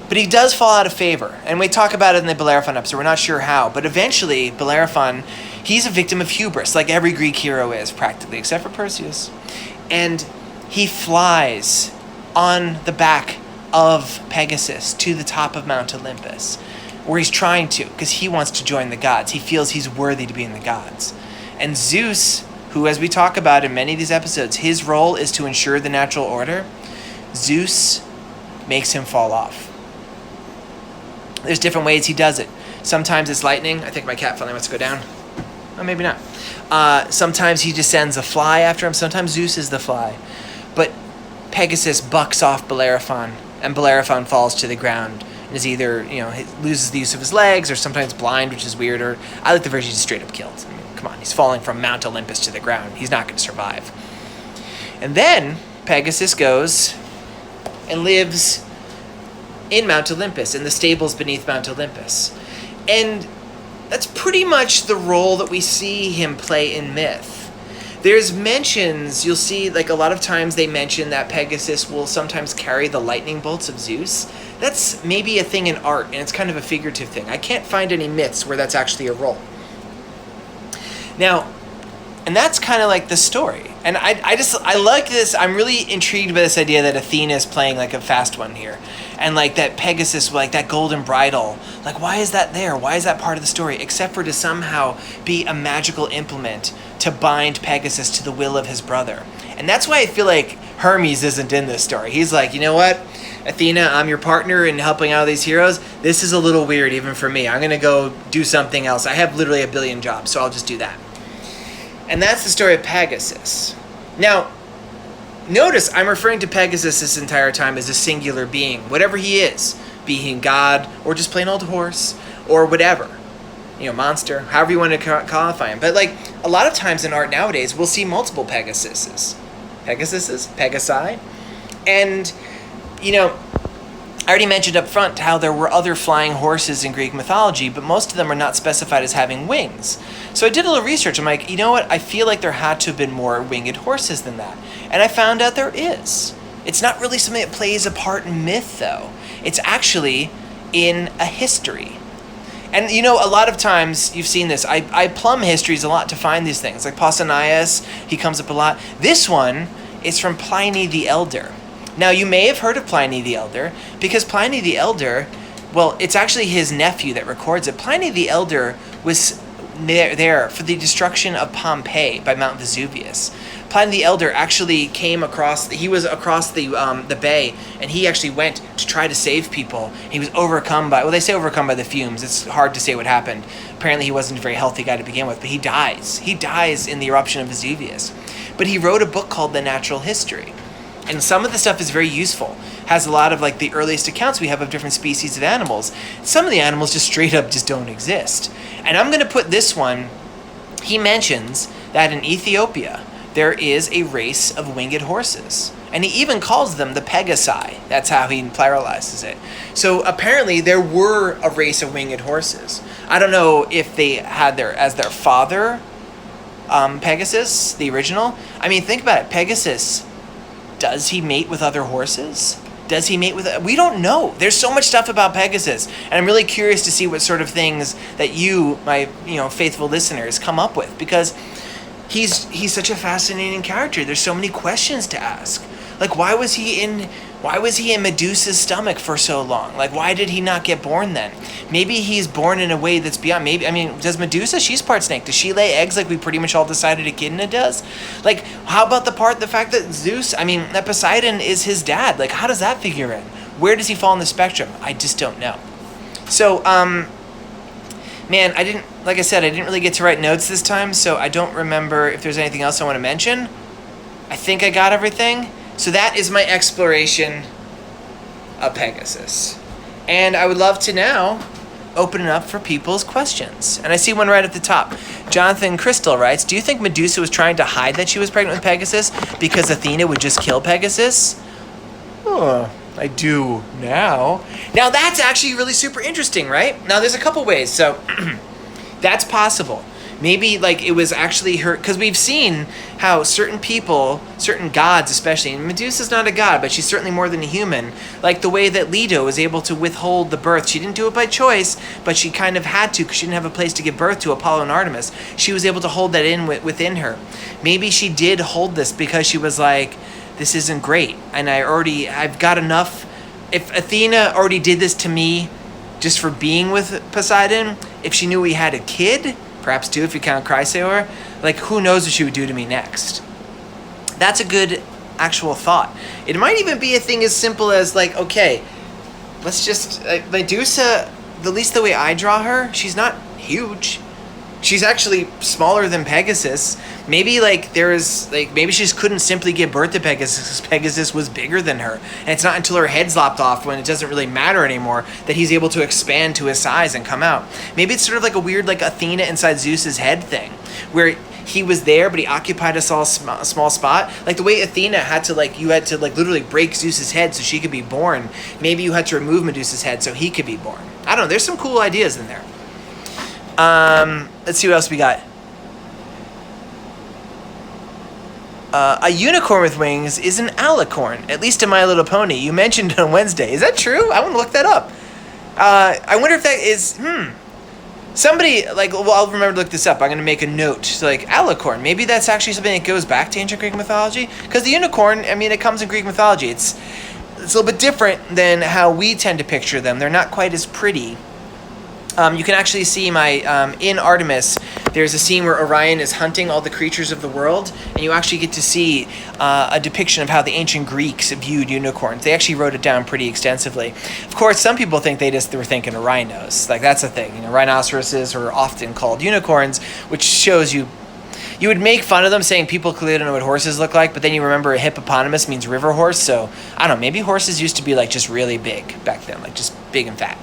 But he does fall out of favor. And we talk about it in the Bellerophon episode. We're not sure how. But eventually, Bellerophon, he's a victim of hubris, like every Greek hero is, practically, except for Perseus. And he flies on the back of Pegasus to the top of Mount Olympus, where he's trying to, because he wants to join the gods. He feels he's worthy to be in the gods. And Zeus, who, as we talk about in many of these episodes, his role is to ensure the natural order, Zeus makes him fall off. There's different ways he does it. Sometimes it's lightning. I think my cat finally wants to go down. Oh, maybe not. Sometimes he just sends a fly after him. Sometimes Zeus is the fly. But Pegasus bucks off Bellerophon, and Bellerophon falls to the ground and is either, he loses the use of his legs, or sometimes blind, which is weird, or I like the version he's straight up killed. I mean, come on, he's falling from Mount Olympus to the ground. He's not going to survive. And then Pegasus goes and lives in Mount Olympus, in the stables beneath Mount Olympus. And that's pretty much the role that we see him play in myth. There's mentions, you'll see, like a lot of times they mention that Pegasus will sometimes carry the lightning bolts of Zeus. That's maybe a thing in art, and it's kind of a figurative thing. I can't find any myths where that's actually a role. Now, and that's kind of like the story. And I like this. I'm really intrigued by this idea that Athena is playing like a fast one here. And like that Pegasus, like that golden bridle, like why is that there? Why is that part of the story? Except for to somehow be a magical implement to bind Pegasus to the will of his brother. And that's why I feel like Hermes isn't in this story. He's like, you know what? Athena, I'm your partner in helping out these heroes. This is a little weird even for me. I'm going to go do something else. I have literally a billion jobs, so I'll just do that. And that's the story of Pegasus. Now, notice I'm referring to Pegasus this entire time as a singular being, whatever he is, be he God or just plain old horse or whatever, monster, however you want to qualify him. But like a lot of times in art nowadays, we'll see multiple Pegasi. And, I already mentioned up front how there were other flying horses in Greek mythology, but most of them are not specified as having wings. So I did a little research. I'm like, you know what? I feel like there had to have been more winged horses than that. And I found out there is. It's not really something that plays a part in myth, though. It's actually in a history. And, a lot of times you've seen this. I plumb histories a lot to find these things. Like Pausanias, he comes up a lot. This one is from Pliny the Elder. Now, you may have heard of Pliny the Elder, because Pliny the Elder, well, it's actually his nephew that records it. Pliny the Elder was there for the destruction of Pompeii by Mount Vesuvius. Pliny the Elder actually came across, he was across the bay, and he actually went to try to save people. He was overcome by, well, they say overcome by the fumes. It's hard to say what happened. Apparently he wasn't a very healthy guy to begin with, but he dies. He dies in the eruption of Vesuvius. But he wrote a book called The Natural History. And some of the stuff is very useful. Has a lot of like the earliest accounts we have of different species of animals. Some of the animals just straight up just don't exist. And I'm going to put this one, he mentions that in Ethiopia, there is a race of winged horses. And he even calls them the Pegasi. That's how he pluralizes it. So apparently there were a race of winged horses. I don't know if they had as their father, Pegasus, the original. I mean, think about it. Pegasus, does he mate with other horses? Does he mate with... We don't know. There's so much stuff about Pegasus. And I'm really curious to see what sort of things that you, my faithful listeners, come up with. Because he's such a fascinating character. There's so many questions to ask. Like, why was he in Medusa's stomach for so long? Like, why did he not get born then? Maybe he's born in a way that's beyond... does Medusa? She's part snake. Does she lay eggs like we pretty much all decided Echidna does? Like, how about the fact that Zeus, that Poseidon is his dad? Like, how does that figure in? Where does he fall in the spectrum? I just don't know. So, man, I didn't really get to write notes this time, so I don't remember if there's anything else I want to mention. I think I got everything. So that is my exploration of Pegasus. And I would love to now open it up for people's questions. And I see one right at the top. Jonathan Crystal writes, do you think Medusa was trying to hide that she was pregnant with Pegasus because Athena would just kill Pegasus? Oh, I do now. Now that's actually really super interesting, right? Now there's a couple ways. So that's possible. Maybe like it was actually her, because we've seen how certain people, certain gods especially, and Medusa's not a god, but she's certainly more than a human, like the way that Leto was able to withhold the birth. She didn't do it by choice, but she kind of had to because she didn't have a place to give birth to Apollo and Artemis. She was able to hold that in within her. Maybe she did hold this because she was like, this isn't great, and I've got enough. If Athena already did this to me just for being with Poseidon, if she knew we had a kid, perhaps two if you count Chrysaor, like who knows what she would do to me next. That's a good actual thought. It might even be a thing as simple as like, okay, let's just, Medusa, at least the way I draw her, she's not huge. She's actually smaller than Pegasus. Maybe maybe she just couldn't simply give birth to Pegasus because Pegasus was bigger than her. And it's not until her head's lopped off, when it doesn't really matter anymore, that he's able to expand to his size and come out. Maybe it's sort of like a weird like Athena inside Zeus's head thing, where he was there, but he occupied a small spot. Like the way Athena had to you had to literally break Zeus's head so she could be born. Maybe you had to remove Medusa's head so he could be born. I don't know. There's some cool ideas in there. Let's see what else we got. A unicorn with wings is an alicorn, at least in My Little Pony. You mentioned it on Wednesday. Is that true? I want to look that up. I wonder if that is, somebody, I'll remember to look this up. I'm going to make a note. So, alicorn. Maybe that's actually something that goes back to ancient Greek mythology. Because the unicorn, it comes in Greek mythology. It's a little bit different than how we tend to picture them. They're not quite as pretty. You can actually see in Artemis, there's a scene where Orion is hunting all the creatures of the world, and you actually get to see a depiction of how the ancient Greeks viewed unicorns. They actually wrote it down pretty extensively. Of course, some people think they were thinking of rhinos. That's a thing. Rhinoceroses are often called unicorns, which shows you would make fun of them saying people clearly don't know what horses look like, but then you remember a hippopotamus means river horse, so I don't know, maybe horses used to be just really big back then, just big and fat.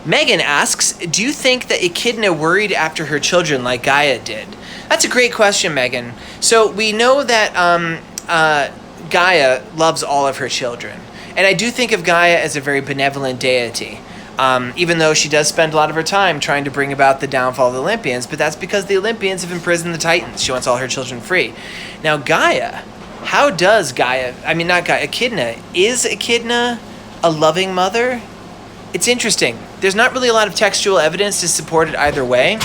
Megan asks, do you think that Echidna worried after her children like Gaia did? That's a great question, Megan. So we know that Gaia loves all of her children. And I do think of Gaia as a very benevolent deity, even though she does spend a lot of her time trying to bring about the downfall of the Olympians, but that's because the Olympians have imprisoned the Titans. She wants all her children free. Now Gaia, how does Echidna, is Echidna a loving mother? It's interesting. There's not really a lot of textual evidence to support it either way.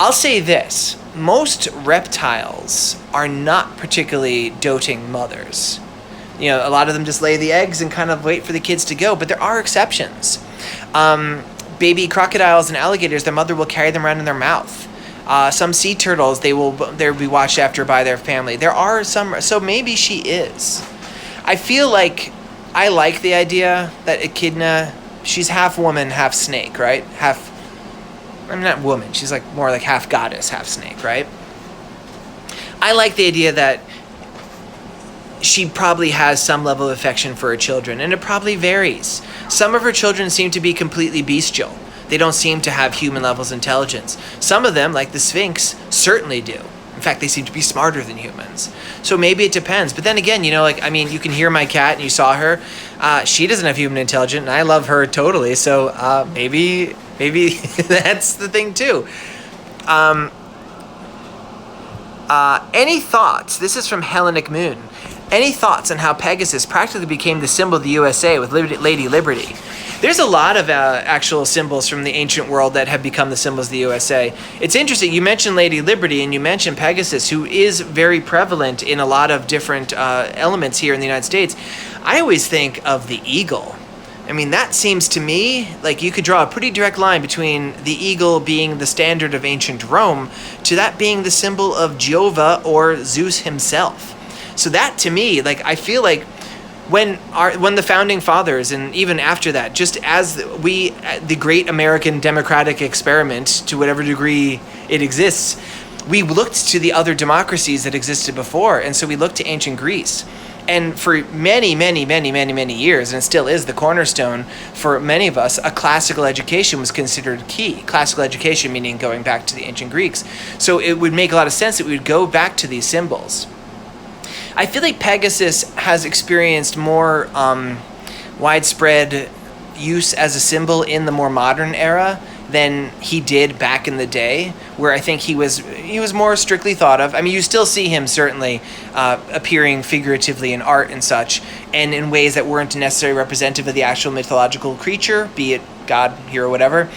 I'll say this. Most reptiles are not particularly doting mothers. A lot of them just lay the eggs and kind of wait for the kids to go, but there are exceptions. Baby crocodiles and alligators, their mother will carry them around in their mouth. Some sea turtles, they'll be watched after by their family. There are some, so maybe she is. I feel like I like the idea that Echidna, she's half woman, half snake, right? Not woman, she's more like half goddess, half snake, right? I like the idea that she probably has some level of affection for her children, and it probably varies. Some of her children seem to be completely bestial. They don't seem to have human levels of intelligence. Some of them, like the Sphinx, certainly do. In fact, they seem to be smarter than humans. So maybe it depends. But then again, you can hear my cat and you saw her. She doesn't have human intelligence, and I love her totally. So maybe that's the thing too. Any thoughts? This is from Hellenic Moon. Any thoughts on how Pegasus practically became the symbol of the USA with Lady Liberty? There's a lot of actual symbols from the ancient world that have become the symbols of the USA. It's interesting. You mentioned Lady Liberty and you mentioned Pegasus, who is very prevalent in a lot of different elements here in the United States. I always think of the eagle. That seems to me like you could draw a pretty direct line between the eagle being the standard of ancient Rome to that being the symbol of Jehovah or Zeus himself. So that to me, I feel like when the founding fathers, and even after that, just as the great American democratic experiment, to whatever degree it exists, we looked to the other democracies that existed before, and so we looked to ancient Greece. And for many, many, many, many, many years, and it still is the cornerstone for many of us, a classical education was considered key. Classical education meaning going back to the ancient Greeks. So it would make a lot of sense that we would go back to these symbols. I feel like Pegasus has experienced more widespread use as a symbol in the more modern era than he did back in the day, where I think he was more strictly thought of. I mean, you still see him certainly appearing figuratively in art and such, and in ways that weren't necessarily representative of the actual mythological creature, be it god, hero, whatever.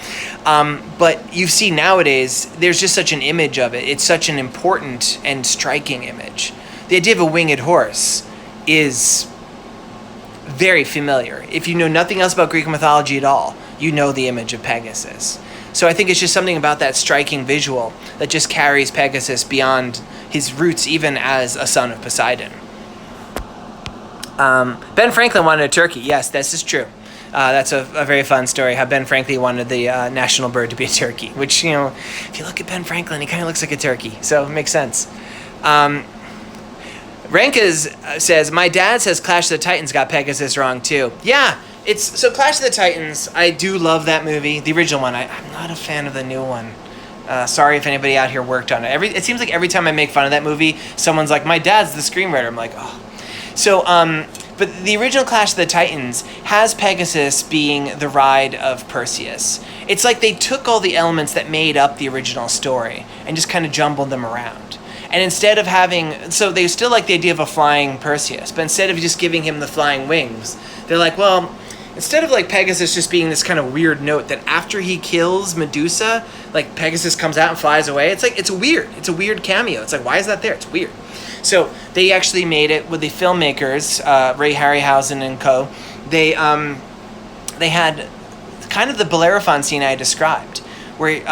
But you see nowadays, there's just such an image of it. It's such an important and striking image. The idea of a winged horse is very familiar. If you know nothing else about Greek mythology at all, you know the image of Pegasus. So I think it's just something about that striking visual that just carries Pegasus beyond his roots, even as a son of Poseidon. Ben Franklin wanted a turkey. Yes, this is true. That's a very fun story, how Ben Franklin wanted the national bird to be a turkey, which, you know, if you look at Ben Franklin, he kind of looks like a turkey, so it makes sense. Renkas says, my dad says Clash of the Titans got Pegasus wrong too. Yeah, so Clash of the Titans, I do love that movie. The original one, I'm not a fan of the new one. Sorry if anybody out here worked on it. It seems like every time I make fun of that movie, someone's like, my dad's the screenwriter. I'm like, oh. So, but the original Clash of the Titans has Pegasus being the ride of Perseus. It's like they took all the elements that made up the original story and just kind of jumbled them around. And instead of having, so they still like the idea of a flying Perseus, but instead of just giving him the flying wings, they're like, well, instead of like Pegasus just being this kind of weird note that after he kills Medusa, like Pegasus comes out and flies away, it's like, it's a weird cameo. It's like, why is that there? It's weird. So they actually made it with the filmmakers, Ray Harryhausen and co. They had kind of the Bellerophon scene I described, where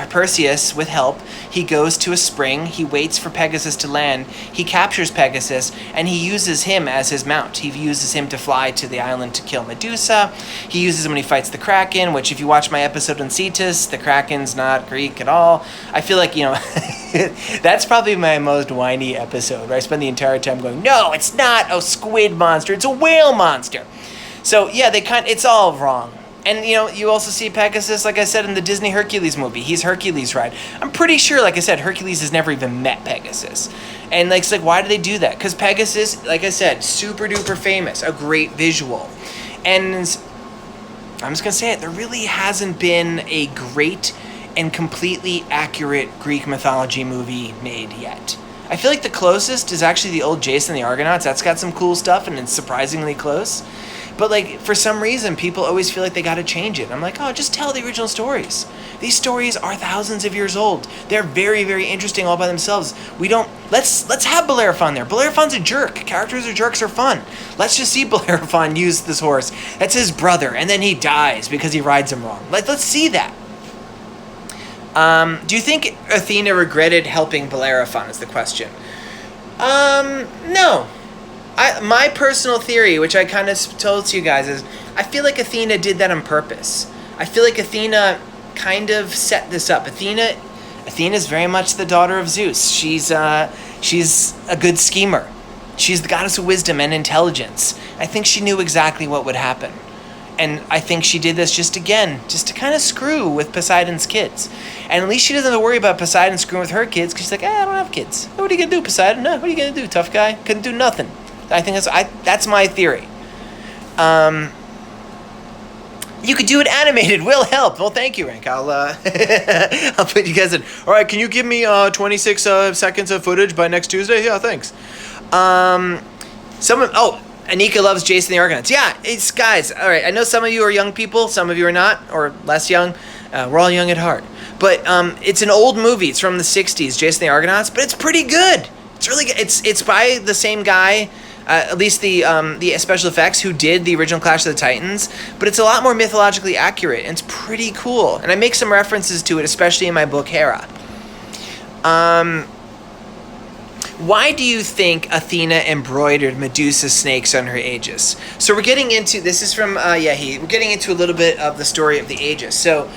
Perseus, with help, he goes to a spring, he waits for Pegasus to land, he captures Pegasus, and he uses him as his mount. He uses him to fly to the island to kill Medusa. He uses him when he fights the Kraken, which if you watch my episode on Cetus, the Kraken's not Greek at all. I feel like, you know, that's probably my most whiny episode, where I spend the entire time going, no, it's not a squid monster, it's a whale monster. So yeah, it's all wrong. And, you know, you also see Pegasus, like I said, in the Disney Hercules movie. He's Hercules' ride. I'm pretty sure, like I said, Hercules has never even met Pegasus. And, like, it's like, why do they do that? Because Pegasus, like I said, super duper famous, a great visual. And I'm just going to say it, there really hasn't been a great and completely accurate Greek mythology movie made yet. I feel like the closest is actually the old Jason the Argonauts. That's got some cool stuff, and it's surprisingly close. But, like, for some reason, people always feel like they got to change it. I'm like, oh, just tell the original stories. These stories are thousands of years old. They're very, very interesting all by themselves. Let's have Bellerophon there. Bellerophon's a jerk. Characters or jerks are fun. Let's just see Bellerophon use this horse. That's his brother, and then he dies because he rides him wrong. Like, let's see that. Do you think Athena regretted helping Bellerophon is the question? No. My personal theory, which I kind of told to you guys, is I feel like Athena did that on purpose. I feel like Athena kind of set this up. Athena's very much the daughter of Zeus. She's a good schemer. She's the goddess of wisdom and intelligence. I think she knew exactly what would happen. And I think she did this just to kind of screw with Poseidon's kids. And at least she doesn't have to worry about Poseidon screwing with her kids, because she's like, I don't have kids. What are you going to do, Poseidon? No, what are you going to do, tough guy? Couldn't do nothing. I think that's my theory. You could do it animated. Will help. Well, thank you, Rank. I'll put you guys in. All right, can you give me 26 seconds of footage by next Tuesday? Yeah, thanks. Anika loves Jason the Argonauts. Yeah, it's guys. All right, I know some of you are young people, some of you are not, or less young. We're all young at heart. But it's an old movie. It's from the 60s, Jason the Argonauts, but it's pretty good. It's really good. It's by the same guy, at least the special effects, who did the original Clash of the Titans, but it's a lot more mythologically accurate, and it's pretty cool. And I make some references to it, especially in my book, Hera. Why do you think Athena embroidered Medusa snakes on her Aegis? So we're getting into, this is from We're getting into a little bit of the story of the Aegis. So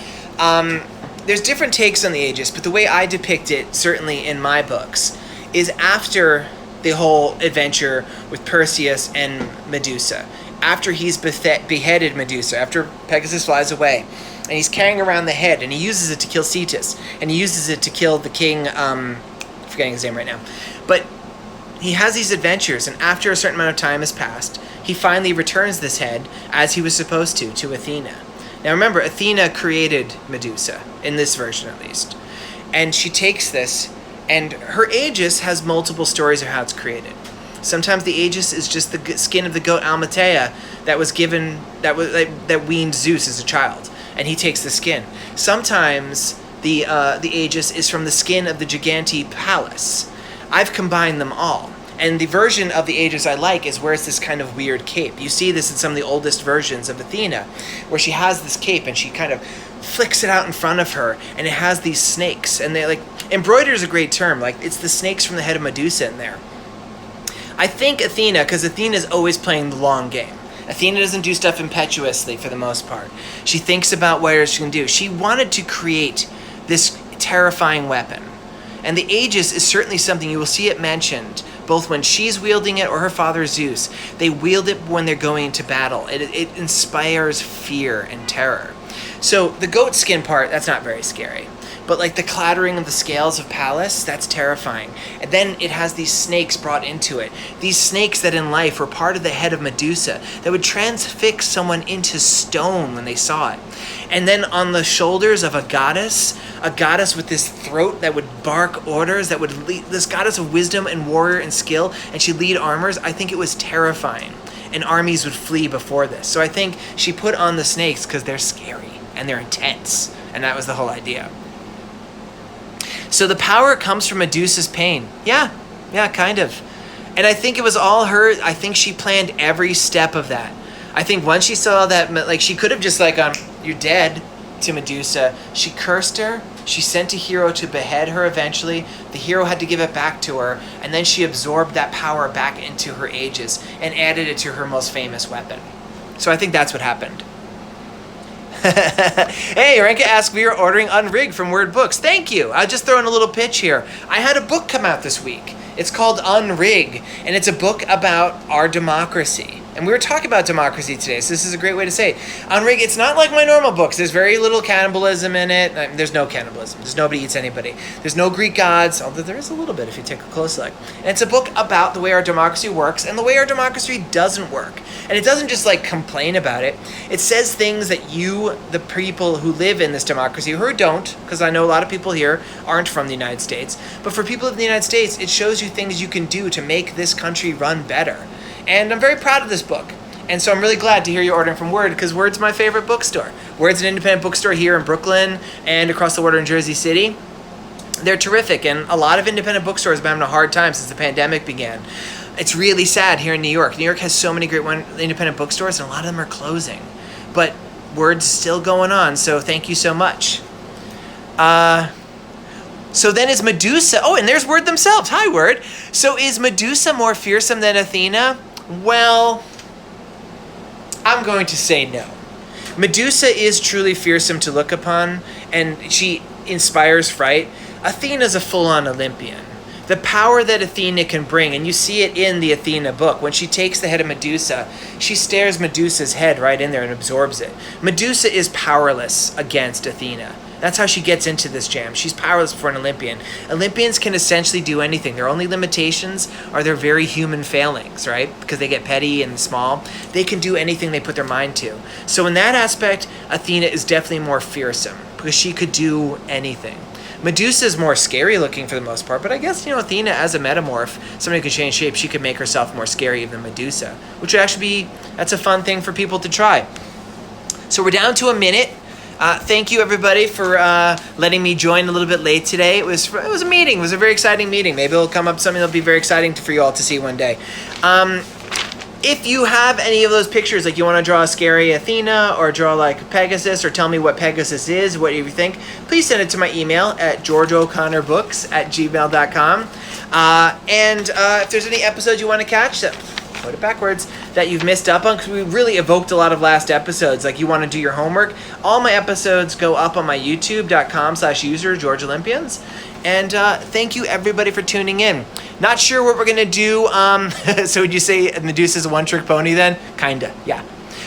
there's different takes on the Aegis, but the way I depict it, certainly in my books, is after the whole adventure with Perseus and Medusa. After he's beheaded Medusa, after Pegasus flies away, and he's carrying around the head, and he uses it to kill Cetus, and he uses it to kill the king, forgetting his name right now. But he has these adventures, and after a certain amount of time has passed, he finally returns this head, as he was supposed to Athena. Now remember, Athena created Medusa, in this version at least. And she takes this, and her Aegis has multiple stories of how it's created. Sometimes the Aegis is just the skin of the goat Almatea that was given, that weaned Zeus as a child, and he takes the skin. Sometimes the Aegis is from the skin of the Gigante Pallas. I've combined them all. And the version of the Aegis I like is where it's this kind of weird cape. You see this in some of the oldest versions of Athena, where she has this cape and she kind of flicks it out in front of her, and it has these snakes. And they embroider is a great term. It's the snakes from the head of Medusa in there. I think Athena, because Athena's always playing the long game. Athena doesn't do stuff impetuously for the most part. She thinks about what she can do. She wanted to create this terrifying weapon. And the Aegis is certainly something you will see it mentioned, both when she's wielding it or her father Zeus. They wield it when they're going into battle. It inspires fear and terror. So the goat skin part, that's not very scary. But the clattering of the scales of Pallas, that's terrifying. And then it has these snakes brought into it. These snakes that in life were part of the head of Medusa that would transfix someone into stone when they saw it. And then on the shoulders of a goddess with this throat that would bark orders, that would lead, this goddess of wisdom and warrior and skill, and she'd lead armors. I think it was terrifying. And armies would flee before this. So I think she put on the snakes because they're scary and they're intense. And that was the whole idea. So the power comes from Medusa's pain. Yeah, kind of. And I think it was all her. I think she planned every step of that. I think once she saw that, she could have just you're dead to Medusa. She cursed her. She sent a hero to behead her eventually. The hero had to give it back to her. And then she absorbed that power back into her Aegis and added it to her most famous weapon. So I think that's what happened. Hey, Renka asked, we are ordering Unrigged from Word Books. Thank you. I'll just throw in a little pitch here. I had a book come out this week. It's called Unrig, and it's a book about our democracy. And we were talking about democracy today, so this is a great way to say it. Unrig, it's not like my normal books. There's very little cannibalism in it. There's no cannibalism. There's nobody eats anybody. There's no Greek gods, although there is a little bit if you take a close look. And it's a book about the way our democracy works and the way our democracy doesn't work. And it doesn't just complain about it. It says things that you, the people who live in this democracy, who don't, because I know a lot of people here aren't from the United States, but for people in the United States, it shows you things you can do to make this country run better. And I'm very proud of this book. And so I'm really glad to hear you ordering from Word, because Word's my favorite bookstore. Word's an independent bookstore here in Brooklyn and across the water in Jersey City. They're terrific, and a lot of independent bookstores have been having a hard time since the pandemic began. It's really sad here in New York. New York has so many great independent bookstores, and a lot of them are closing. But Word's still going on, so thank you so much. So then is Medusa... Oh, and there's Word themselves. Hi, Word. So is Medusa more fearsome than Athena? Well, I'm going to say no. Medusa is truly fearsome to look upon, and she inspires fright. Athena's a full-on Olympian. The power that Athena can bring, and you see it in the Athena book, when she takes the head of Medusa, she stares Medusa's head right in there and absorbs it. Medusa is powerless against Athena. That's how she gets into this jam. She's powerless for an Olympian. Olympians can essentially do anything. Their only limitations are their very human failings, right? Because they get petty and small. They can do anything they put their mind to. So in that aspect, Athena is definitely more fearsome, because she could do anything. Medusa is more scary looking for the most part, but I guess, Athena as a metamorph, somebody who can change shape, she could make herself more scary than Medusa, which would actually be, that's a fun thing for people to try. So we're down to a minute. Thank you, everybody, for letting me join a little bit late today. It was a meeting. It was a very exciting meeting. Maybe it'll come up something that'll be very exciting for you all to see one day. If you have any of those pictures, you want to draw a scary Athena or draw Pegasus, or tell me what Pegasus is, what you think, please send it to my email at georgeoconnorbooks@gmail.com. And if there's any episodes you want to catch, quote it backwards, that you've missed up on, because we really evoked a lot of last episodes. Like, you want to do your homework, all my episodes go up on my youtube.com/user George Olympians. And thank you everybody for tuning in. Not sure what we're gonna do. So would you say Medusa's a one-trick pony then? Kinda, yeah.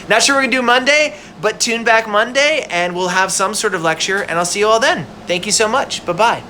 Not sure what we're gonna do Monday, but tune back Monday and we'll have some sort of lecture, and I'll see you all then. Thank you so much. Bye-bye.